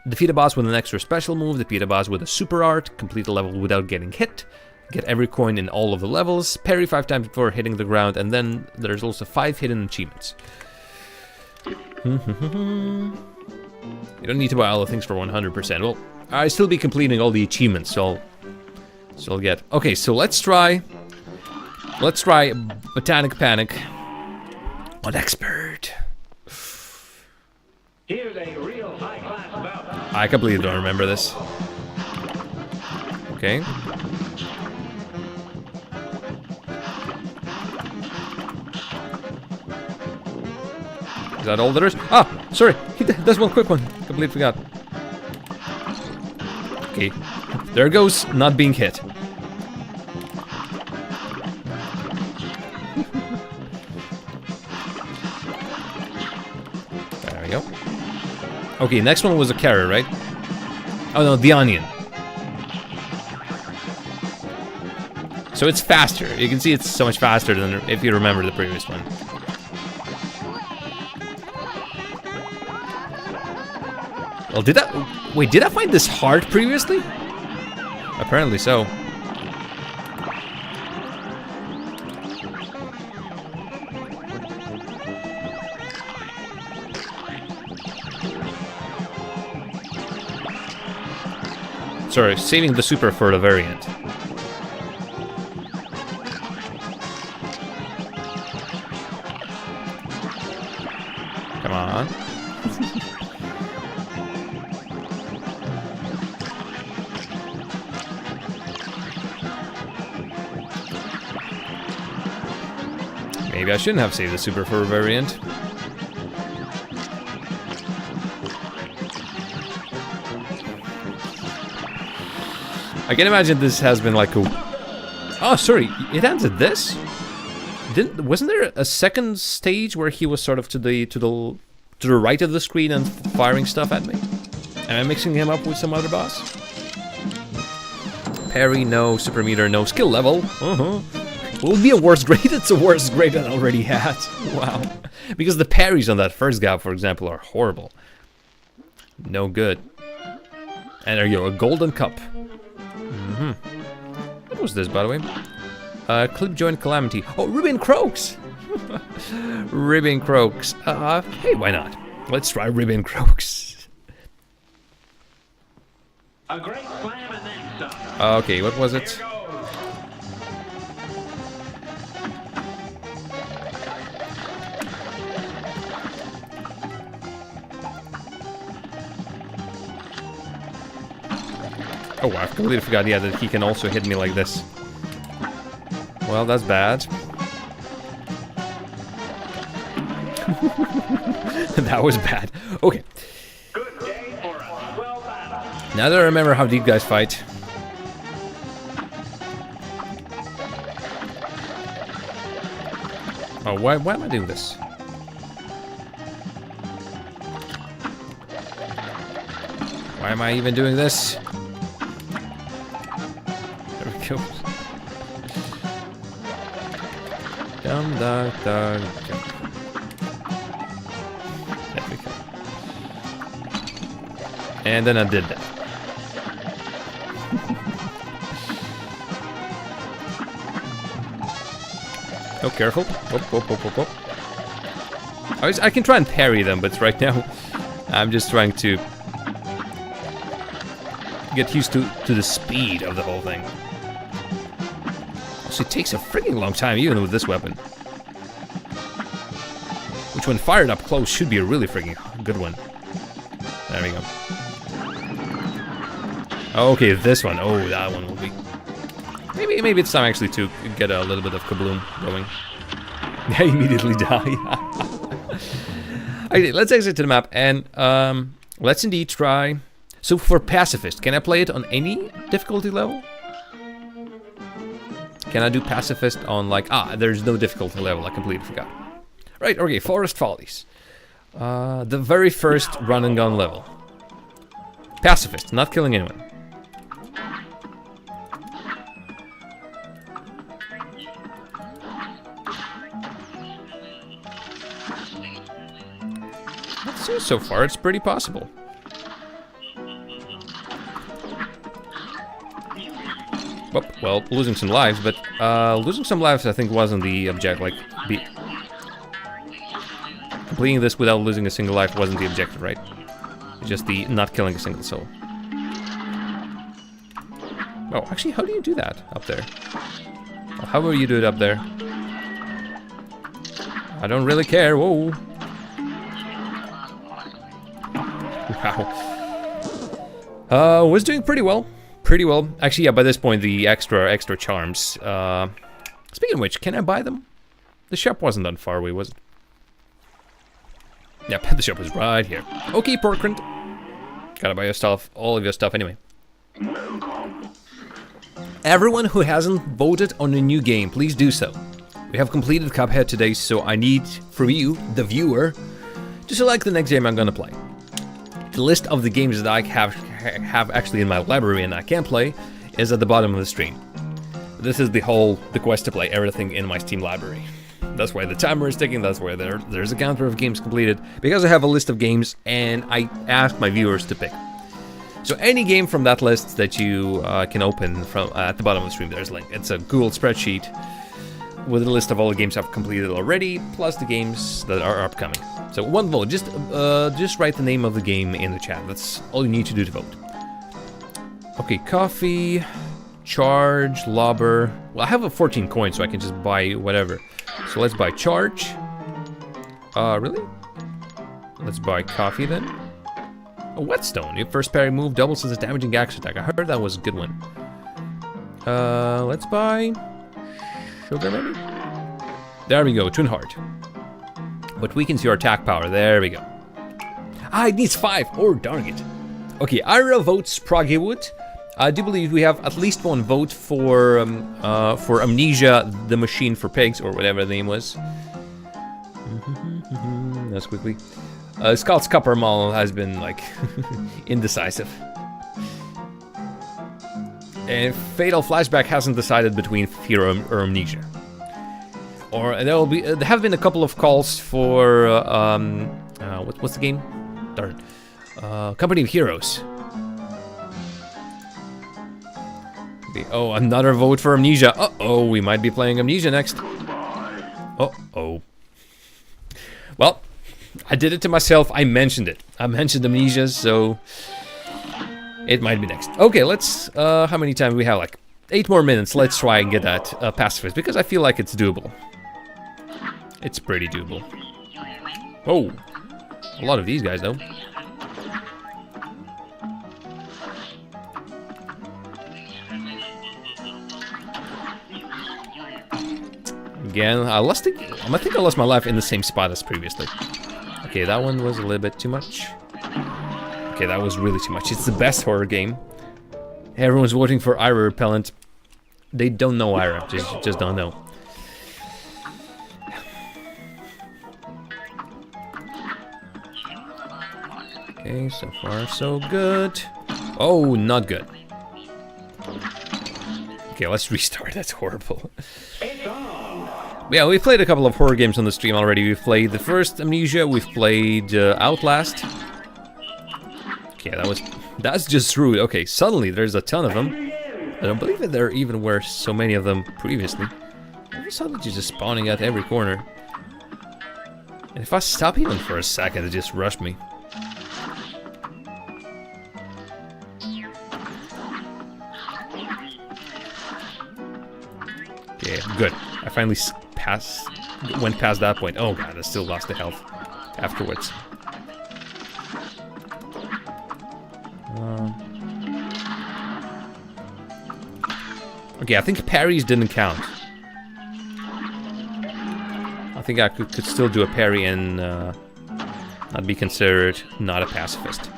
Defeat a boss with an extra special move. Defeat a boss with a super art. Complete a level without getting hit. Get every coin in all of the levels. Parry 5 times before hitting the ground. And then there's also 5 hidden achievements. You don't need to buy all the things for 100%. Well, I'll still be completing all the achievements, so I'll get... Okay, so let's try Botanic Panic on Expert. Here's a real high-class bout. I completely don't remember this. Okay. Is that all there is? Ah, sorry. There's one quick one. Completely forgot. Okay. There goes not being hit. There we go. Okay, next one was a carrot, right? Oh no, the onion. So it's faster. You can see it's so much faster than if you remember the previous one. Well, did I find this hard previously? Apparently so. Sorry, saving the super for the very end. Come on. Maybe I shouldn't have saved the super for a variant. I can imagine this has been like a... Oh, sorry, it ends at this? Wasn't there a second stage where he was sort of to the right of the screen and firing stuff at me? Am I mixing him up with some other boss? Parry, no. Super meter, no. Skill level. Will it be a worse grade? It's a worse grade than I already had. Wow. Because the parries on that first guy, for example, are horrible. No good. And there you go, a golden cup. What was this, by the way? Clip joint calamity. Oh, Ribbon Croaks! Ribbon Croaks. Hey, why not? Let's try Ribbon Croaks. A great slam and then some. Okay, what was it? Oh, I completely forgot, yeah, that he can also hit me like this. Well, that's bad. That was bad. Okay. Good day for a swell battle. Now that I remember how these guys fight. Oh, why am I doing this? Why am I even doing this? There we go. Dum da da. There we go. And then I did that. Oh, careful. I can try and parry them, but right now I'm just trying to get used to the speed of the whole thing. Also, it takes a freaking long time, even with this weapon. Which, when fired up close, should be a really freaking good one. There we go. Okay, this one. Oh, that one will be... Maybe it's time actually to get a little bit of kabloom going. I immediately die. Okay, let's exit to the map and let's indeed try. So for pacifist, can I play it on any difficulty level? Can I do pacifist on like there's no difficulty level, I completely forgot. Right, okay, Forest Follies. The very first run and gun level. Pacifist, not killing anyone. So far, it's pretty possible. Well, losing some lives, but losing some lives I think wasn't the objective. Like, completing this without losing a single life wasn't the objective, right? Just the not killing a single soul. Oh, actually, how do you do that up there? Well, how will you do it up there? I don't really care. Whoa. Wow. Was doing pretty well. Pretty well. Actually, yeah, by this point, the extra charms. Speaking of which, can I buy them? The shop wasn't that far away, was it? Yep, the shop was right here. Okay, Porkrent. Gotta buy your stuff, all of your stuff anyway. Everyone who hasn't voted on a new game, please do so. We have completed Cuphead today, so I need from you, the viewer, to select the next game I'm gonna play. The list of the games that I have actually in my library and I can play is at the bottom of the screen. This is the quest to play everything in my Steam library. That's why the timer is ticking, that's why there's a counter of games completed, because I have a list of games and I ask my viewers to pick. So any game from that list that you can open from at the bottom of the screen, there's a link. It's a Google spreadsheet with a list of all the games I've completed already, plus the games that are upcoming. So one vote, just write the name of the game in the chat. That's all you need to do to vote. Okay, coffee, charge, lobber. Well, I have a 14 coins, so I can just buy whatever. So let's buy charge. Really? Let's buy coffee then. A whetstone. Your first parry move doubles as a damaging axe attack. I heard that was a good one. Let's buy sugar maybe? There we go, Twin Heart. But weakens your attack power. There we go. It needs 5. Oh, darn it. Okay, Ira votes Proggywood. I do believe we have at least one vote for Amnesia, the Machine for Pigs, or whatever the name was. That's quickly. Scott's Coppermall has been, like, indecisive. And Fatal Flashback hasn't decided between Fear or Amnesia. Or there have been a couple of calls for what's the game? Darn. Company of Heroes. Okay. Oh, another vote for Amnesia. Uh-oh, we might be playing Amnesia next. Uh-oh. Well, I did it to myself. I mentioned it. I mentioned Amnesia, so it might be next. Okay, let's. How many times we have? Like 8 more minutes. Let's try and get that pacifist because I feel like it's doable. It's pretty doable. Oh, a lot of these guys though. Again, I think I lost my life in the same spot as previously. Okay, that one was a little bit too much. Okay, that was really too much. It's the best horror game. Everyone's voting for Ira Repellent. They don't know Ira, just don't know. Okay, so far so good. Oh, not good. Okay, let's restart. That's horrible. Yeah, we've played a couple of horror games on the stream already. We've played the first Amnesia, we've played Outlast. Okay, that's just rude. Okay, suddenly there's a ton of them. I don't believe that there even were so many of them previously. All of a sudden, they're just spawning at every corner. And if I stop even for a second, it just rushed me. Okay, good. I finally went past that point. Oh god, I still lost the health afterwards. Okay, I think parries didn't count. I think I could still do a parry and not be considered not a pacifist.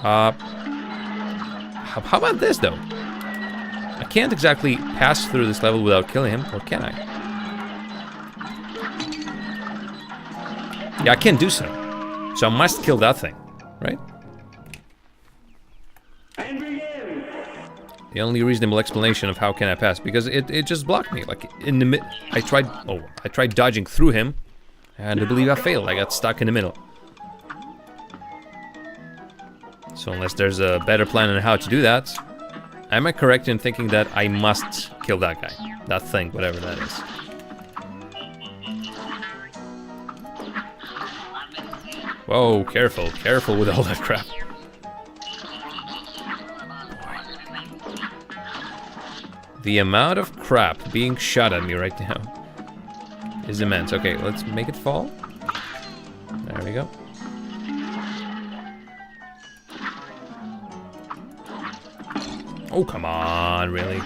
How about this, though? I can't exactly pass through this level without killing him, or can I? Yeah, I can't do so. So I must kill that thing, right? The only reasonable explanation of how can I pass, because it just blocked me. Like in the I tried dodging through him, and I believe I failed. I got stuck in the middle. So unless there's a better plan on how to do that, am I correct in thinking that I must kill that guy, that thing, whatever that is? Whoa, careful, careful with all that crap. The amount of crap being shot at me right now is immense. Okay, let's make it fall. There we go. Oh, come on, really?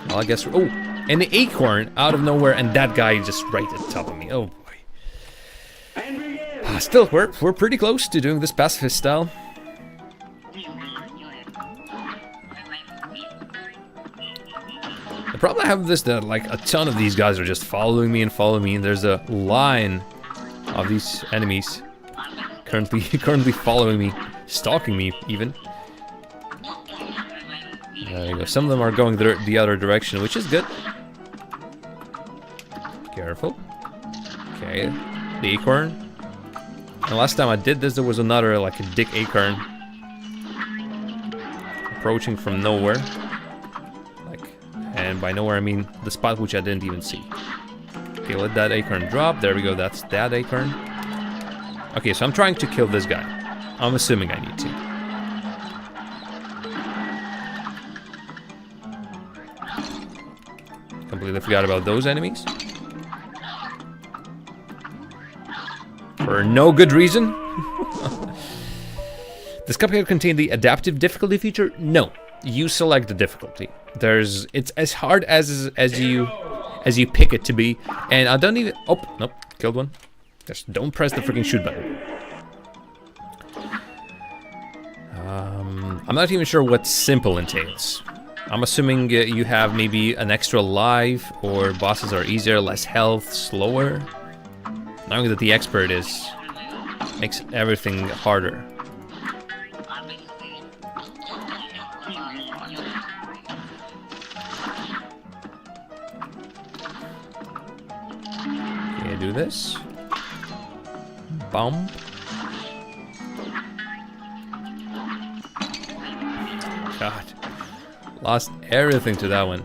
Well, I guess... Oh, and the acorn out of nowhere, and that guy just right at the top of me. Oh, boy. Still, we're pretty close to doing this pacifist style. The problem I have with this, that like a ton of these guys are just following me and following me, and there's a line of these enemies currently following me, stalking me even. There you go. Some of them are going the other direction, which is good. Careful. Okay, the acorn. And last time I did this, there was another, like a dick acorn approaching from nowhere. And by nowhere I mean the spot which I didn't even see. Okay, let that acorn drop. There we go, that's that acorn. Okay, so I'm trying to kill this guy. I'm assuming I need to. Completely forgot about those enemies. For no good reason. Does Cuphead contain the adaptive difficulty feature? No. You select the difficulty. It's as hard as you pick it to be, and I don't even. Oh, nope, killed one. Just don't press the freaking shoot button. I'm not even sure what simple entails. I'm assuming you have maybe an extra life, or bosses are easier, less health, slower. Knowing that the expert is makes everything harder. Do this. Bump. God. Lost everything to that one.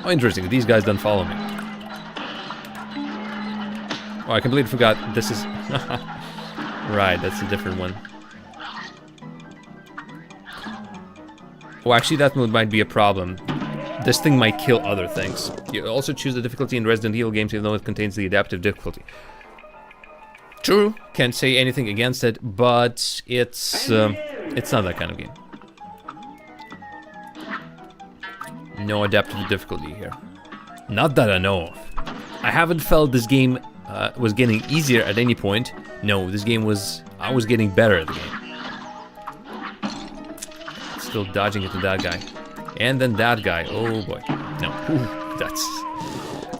Oh, interesting. These guys don't follow me. Oh, I completely forgot. This is... Right, that's a different one. Oh, actually, that might be a problem. This thing might kill other things. You also choose the difficulty in Resident Evil games even though it contains the adaptive difficulty. True, can't say anything against it, but it's not that kind of game. No adaptive difficulty here. Not that I know of. I haven't felt this game was getting easier at any point. No, this game I was getting better at the game. Still dodging it to that guy. And then that guy. Oh boy. No. Ooh, that's...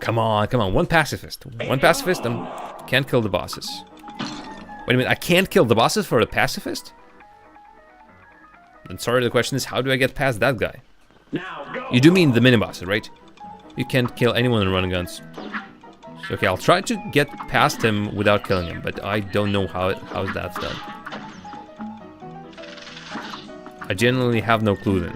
Come on, come on. One pacifist. One pacifist and can't kill the bosses. Wait a minute, I can't kill the bosses for a pacifist? And sorry, the question is, how do I get past that guy? You do mean the mini-bosses, right? You can't kill anyone in running guns. So, okay, I'll try to get past him without killing him, but I don't know how that's done. I genuinely have no clue then.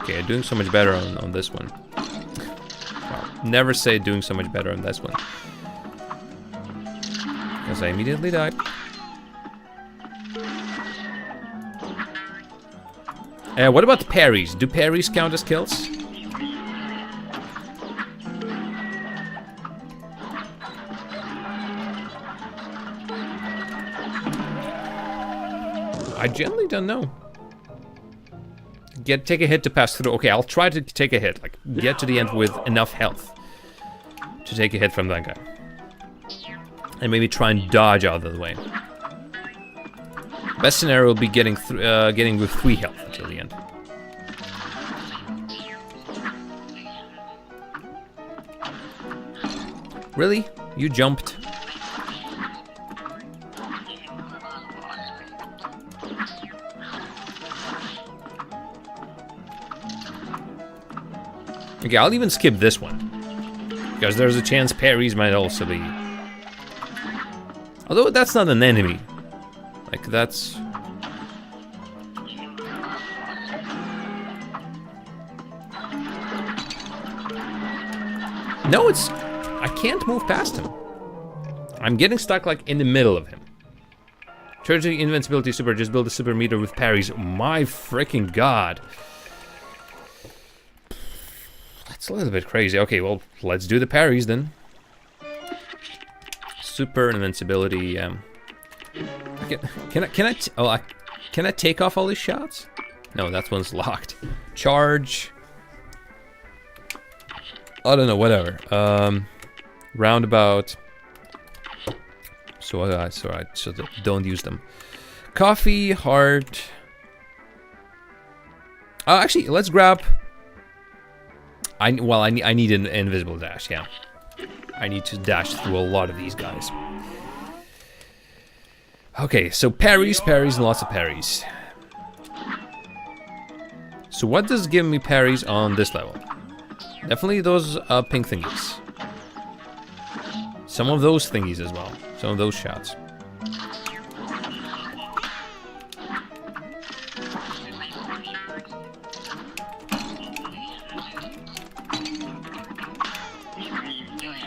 Okay, doing so much better on this one. Well, never say doing so much better on this one. Because I immediately died. What about the parries? Do parries count as kills? I generally don't know. Take a hit to pass through. Okay, I'll try to take a hit. Like, get to the end with enough health to take a hit from that guy. And maybe try and dodge out of the way. Best scenario will be getting with 3 health until the end. Really? You jumped? Okay, I'll even skip this one. Because there's a chance parries might also be... Although that's not an enemy. Like, that's... No, it's... I can't move past him. I'm getting stuck, like, in the middle of him. Charge the invincibility super, just build a super meter with parries. My freaking god. That's a little bit crazy. Okay, well, let's do the parries then. Super invincibility, Can I take off all these shots? No, that one's locked. Charge. I don't know, whatever. Roundabout. So don't use them. Coffee, heart. Oh, actually, let's grab. I need an invisible dash. Yeah, I need to dash through a lot of these guys. Okay, so parries, and lots of parries. So what does give me parries on this level? Definitely those pink thingies. Some of those thingies as well. Some of those shots.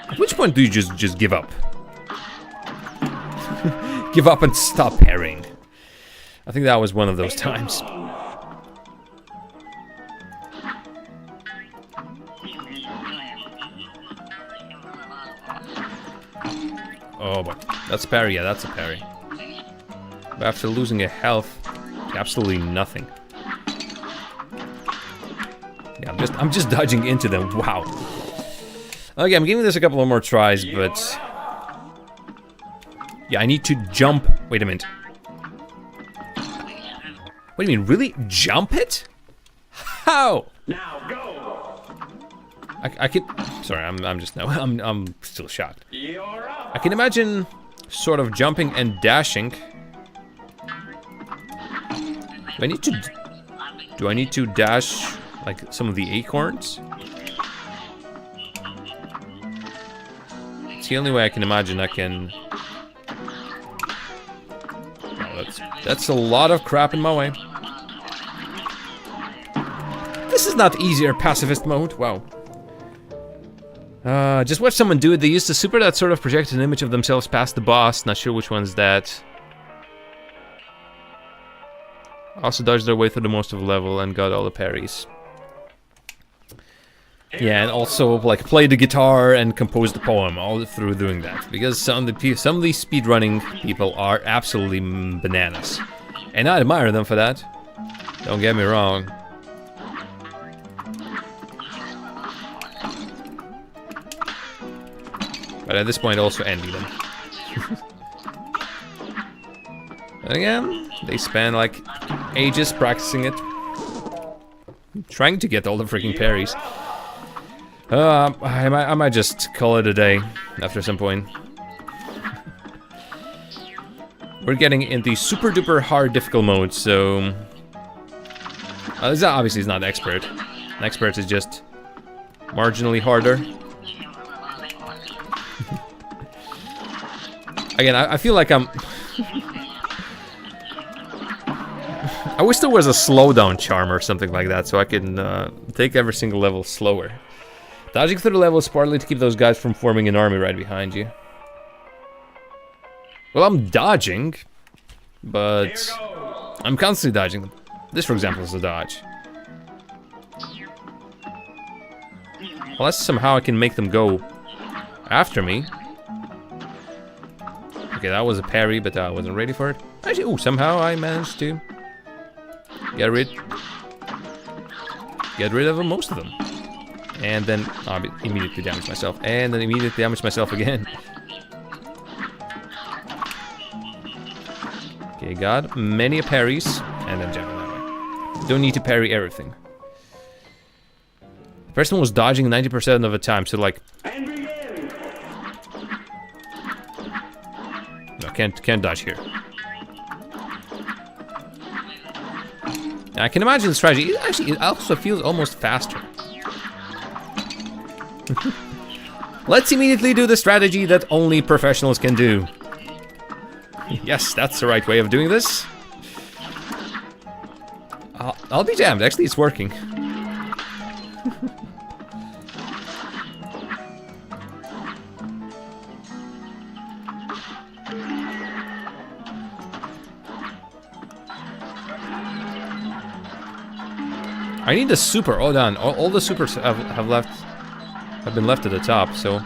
At which point do you just give up? Give up and stop parrying. I think that was one of those times. Oh, but that's a parry. Yeah, that's a parry. But after losing a health, absolutely nothing. Yeah, I'm just dodging into them. Wow. Okay, I'm giving this a couple of more tries, but yeah, I need to jump. Wait a minute. What do you mean? Really? Jump it? How? Now go. I can. Sorry, I'm still shocked. You're up. I can imagine sort of jumping and dashing. Do I need to dash like some of the acorns? It's the only way I can imagine I can. Oh, that's a lot of crap in my way. This is not easier pacifist mode. Wow. Just watch someone do it. They used a super that sort of projected an image of themselves past the boss. Not sure which one's that. Also dodged their way through the most of the level and got all the parries. Yeah, and also like play the guitar and compose the poem all through doing that. Because some of these speedrunning people are absolutely bananas. And I admire them for that. Don't get me wrong. But at this point, also envy them. And again, they spend like ages practicing it, trying to get all the freaking parries. I might just call it a day after some point. We're getting into super duper hard difficult mode, so this obviously is not expert. An expert is just marginally harder. Again, I feel like I'm I wish there was a slowdown charm or something like that, so I can take every single level slower. Dodging through the level is partly to keep those guys from forming an army right behind you. Well, I'm dodging, but I'm constantly dodging them. This, for example, is a dodge. Unless somehow I can make them go after me. Okay, that was a parry, but I wasn't ready for it. Actually, oh, somehow I managed to get rid of most of them. And then I'll immediately damage myself. And then immediately damage myself again. Okay, got many parries. And then jump that way. Don't need to parry everything. The person was dodging 90% of the time, so like... No, can't dodge here. I can imagine the strategy. It also feels almost faster. Let's immediately do the strategy that only professionals can do. Yes, that's the right way of doing this. I'll be damned. Actually, it's working. I need the super. Hold on. All the supers have been left at the top, so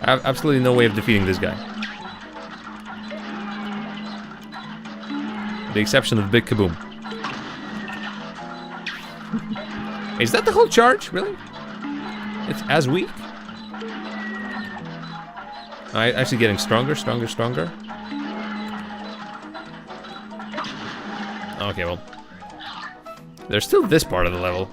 I have absolutely no way of defeating this guy. With the exception of Big Kaboom. Is that the whole charge? Really? It's as weak? Alright, actually getting stronger. Okay, well. There's still this part of the level.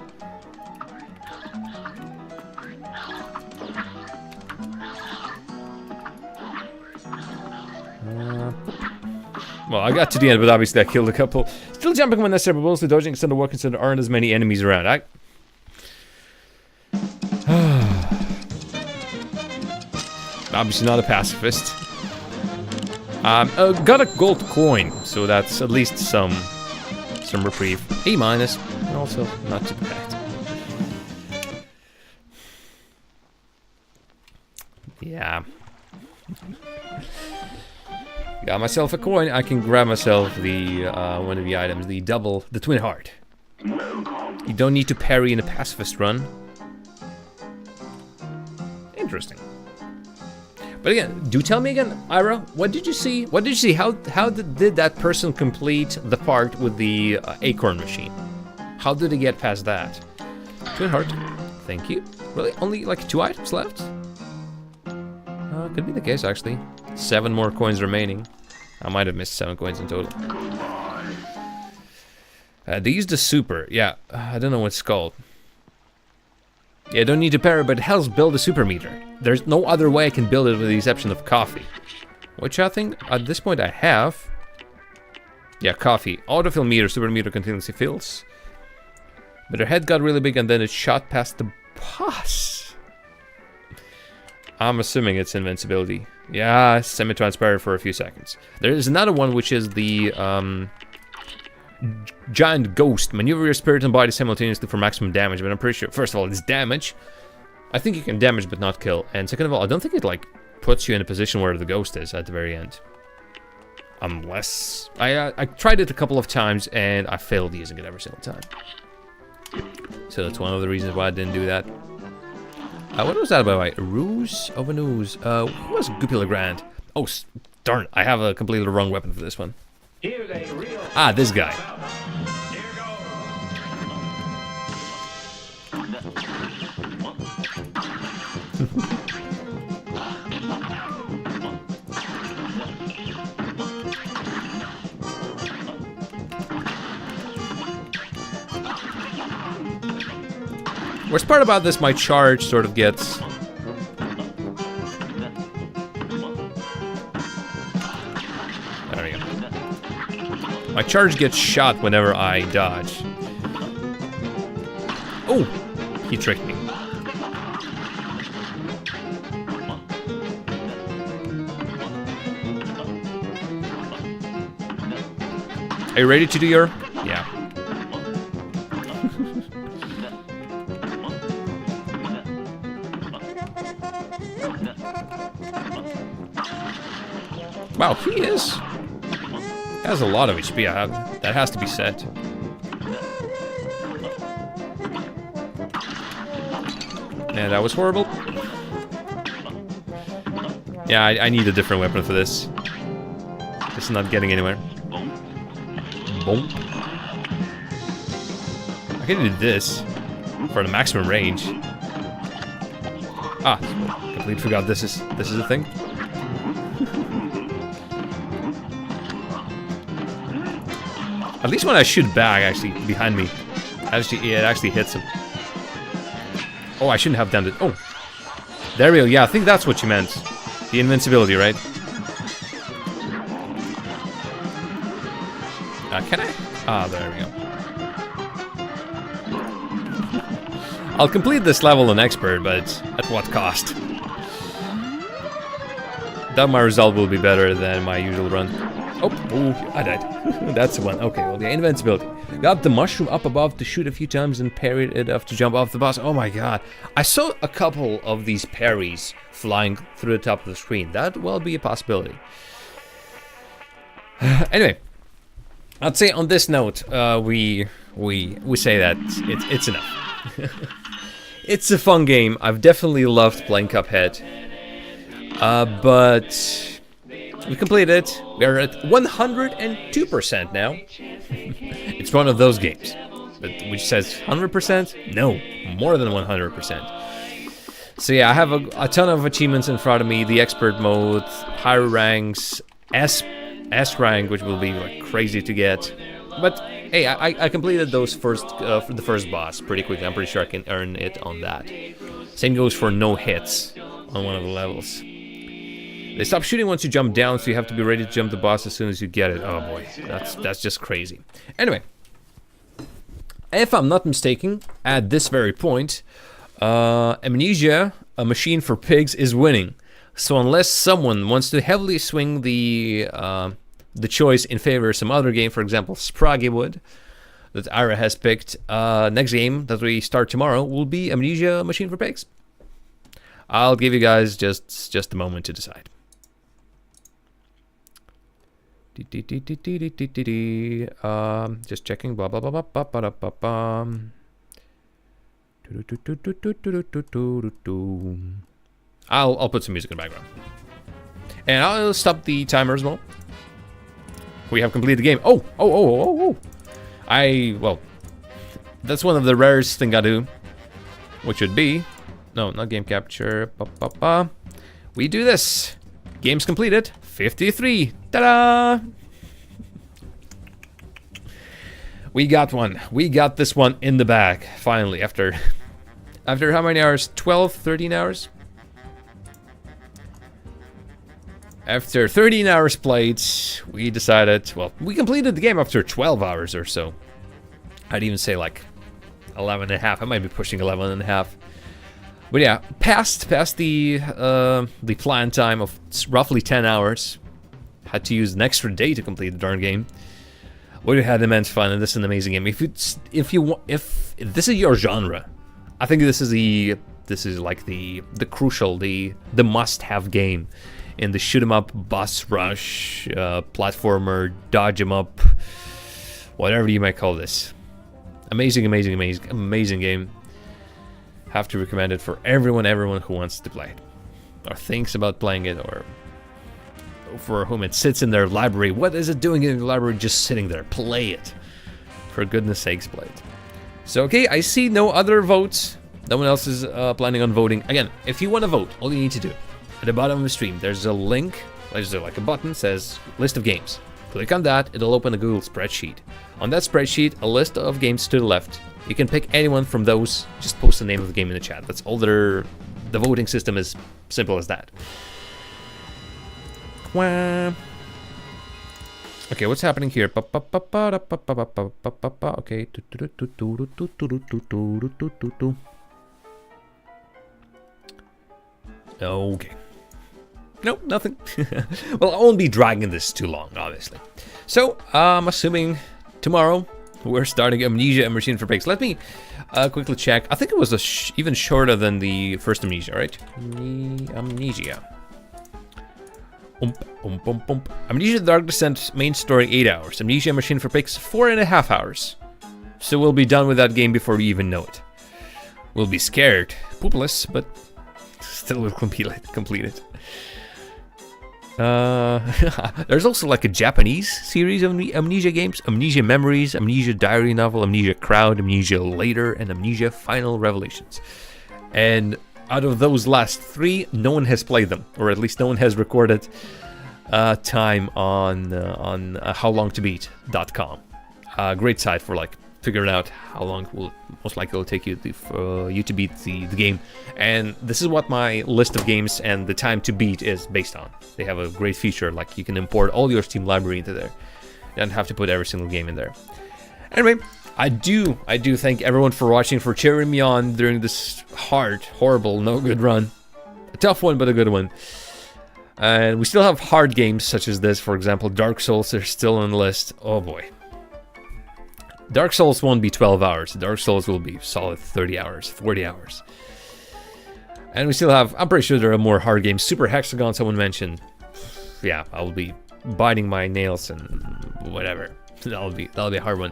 Well, I got to the end, but obviously I killed a couple. Still jumping when necessary, but mostly dodging instead of working so there aren't as many enemies around. Obviously not a pacifist. Got a gold coin, so that's at least some reprieve. A minus, and also not too bad. Yeah. Got myself a coin. I can grab myself the one of the items, the twin heart. You don't need to parry in a pacifist run. Interesting. But again, do tell me again, Ira, what did you see? What did you see? How did that person complete the part with the acorn machine? How did they get past that? Twin heart. Thank you. Really? Only like 2 items left? Could be the case, actually. 7 more coins remaining. I might have missed 7 coins in total. They used the super. Yeah, I don't know what it's called. Yeah, I don't need to parry, but it helps build a super meter. There's no other way I can build it with the exception of coffee. Which I think, at this point, I have. Yeah, coffee. Autofill meter, super meter continuously fills. But her head got really big and then it shot past the boss. I'm assuming it's invincibility. Yeah, semi-transparent for a few seconds. There is another one which is the giant ghost. Maneuver your spirit and body simultaneously for maximum damage, but I'm pretty sure, first of all, it's damage. I think you can damage but not kill. And second of all, I don't think it like puts you in a position where the ghost is at the very end. Unless... I tried it a couple of times and I failed using it every single time. So that's one of the reasons why I didn't do that. What was that, by the way? Ruse of an ooze. Who was Guppy Legrand? Oh, darn. I have a completely wrong weapon for this one. Ah, this guy. Worst part about this, my charge sort of gets... There we go. My charge gets shot whenever I dodge. Oh! He tricked me. Are you ready to do your... Yeah. Wow, he is... has a lot of HP. That has to be said. And that was horrible. Yeah, I need a different weapon for this. This is not getting anywhere. Boom. I can do this for the maximum range. Ah, completely forgot this is a thing. At least when I shoot back, actually, behind me, it actually hits him. Oh, I shouldn't have done it. Oh, there we go. Yeah, I think that's what you meant. The invincibility, right? Can I? Ah, there we go. I'll complete this level on expert, but at what cost? That my result will be better than my usual run. Oh, ooh, I died. That's the one. Okay, well, the invincibility. Got the mushroom up above to shoot a few times and parried it off to jump off the boss. Oh my god. I saw a couple of these parries flying through the top of the screen. That will be a possibility. Anyway, I'd say on this note, we say that it's enough. It's a fun game. I've definitely loved playing Cuphead. But we completed it. We are at 102% now. It's one of those games which says 100%. No, more than 100%. So yeah, I have a ton of achievements in front of me. The expert mode, higher ranks, S rank, which will be like crazy to get. But hey, I completed those the first boss pretty quickly. I'm pretty sure I can earn it on that. Same goes for no hits on one of the levels. They stop shooting once you jump down, so you have to be ready to jump the boss as soon as you get it. Oh boy, that's just crazy. Anyway, if I'm not mistaken, at this very point, Amnesia, a machine for pigs, is winning. So unless someone wants to heavily swing the choice in favor of some other game, for example, Sproggywood, that Ira has picked, next game that we start tomorrow will be Amnesia, Machine for Pigs. I'll give you guys just a moment to decide. Just checking. Blah blah blah blah blah blah blah blah. I'll put some music in the background, and I'll stop the timer as well. We have completed the game. Oh. Well, that's one of the rarest thing I do, which would be, no, not game capture. We do this. Games completed. 53. Ta-da! We got one. We got this one in the bag. Finally, after how many hours? 12, 13 hours? After 13 hours played, we decided, well, we completed the game after 12 hours or so. I'd even say like 11 and a half. I might be pushing 11 and a half. But yeah, past the planned time of roughly 10 hours. Had to use an extra day to complete the darn game. We had immense fun, and this is an amazing game. If this is your genre, I think this is like the crucial, the must-have game in the shoot 'em up, boss rush, platformer, dodge 'em up, whatever you might call this. Amazing game. Have to recommend it for everyone who wants to play it, or thinks about playing it, or for whom it sits in their library. What is it doing in the library? Just sitting there. Play it. For goodness sakes, play it. So, okay, I see no other votes. No one else is planning on voting. Again, if you want to vote, all you need to do, at the bottom of the stream, there's a link, there's like a button, says list of games. Click on that, it'll open a Google spreadsheet. On that spreadsheet, a list of games to the left. You can pick anyone from those, just post the name of the game in the chat. That's all the voting system is simple as that. Okay, what's happening here? Okay. Okay. Nope, nothing. Well, I won't be dragging this too long, obviously. So, I'm assuming tomorrow we're starting Amnesia and Machine for Pigs. Let me quickly check. I think it was even shorter than the first Amnesia, right? Amnesia. Amnesia Dark Descent main story 8 hours. Amnesia Machine for Pigs 4.5 hours. So we'll be done with that game before we even know it. We'll be scared, poopless, but still we'll complete it. There's also like a Japanese series of Amnesia games. Amnesia Memories, Amnesia Diary Novel, Amnesia Crowd, Amnesia Later, and Amnesia Final Revelations. And out of those last 3, no one has played them, or at least no one has recorded time on howlongtobeat.com. Great site for like figuring out how long will most likely will take you to beat the game. And this is what my list of games and the time to beat is based on. They have a great feature, like you can import all your Steam library into there. You don't have to put every single game in there. Anyway, I do thank everyone for watching, for cheering me on during this hard, horrible, no good run. A tough one, but a good one. And we still have hard games such as this, for example, Dark Souls are still on the list. Oh boy. Dark Souls won't be 12 hours. Dark Souls will be solid 30 hours, 40 hours. And we still have, I'm pretty sure there are more hard games. Super Hexagon, someone mentioned. Yeah, I will be biting my nails and whatever. That'll be a hard one.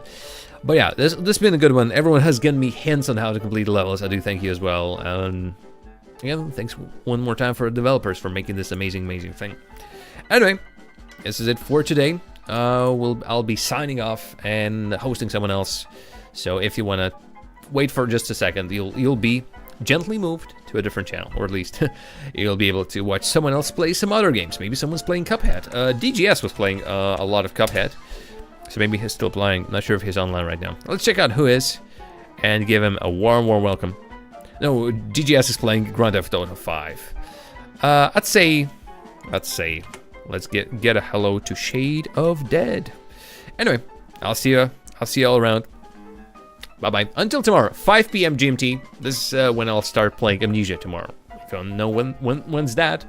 But yeah, this has been a good one. Everyone has given me hints on how to complete the levels. I do thank you as well. Again, thanks one more time for the developers for making this amazing thing. Anyway, this is it for today. I'll be signing off and hosting someone else. So if you want to wait for just a second, you'll be gently moved to a different channel, or at least you'll be able to watch someone else play some other games. Maybe someone's playing Cuphead. DGS was playing a lot of Cuphead, so maybe he's still playing. Not sure if he's online right now. Let's check out who is and give him a warm welcome. No, DGS is playing Grand Theft Auto 5. I'd say let's get a hello to Shade of Dead. Anyway, I'll see you all around. Bye-bye. Until tomorrow, 5 p.m. GMT. This is when I'll start playing Amnesia tomorrow. If you don't know when's that,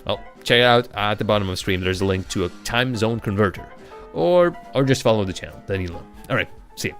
well, check it out at the bottom of the stream. There's a link to a time zone converter. Or just follow the channel. Then you'll know. All right, see you.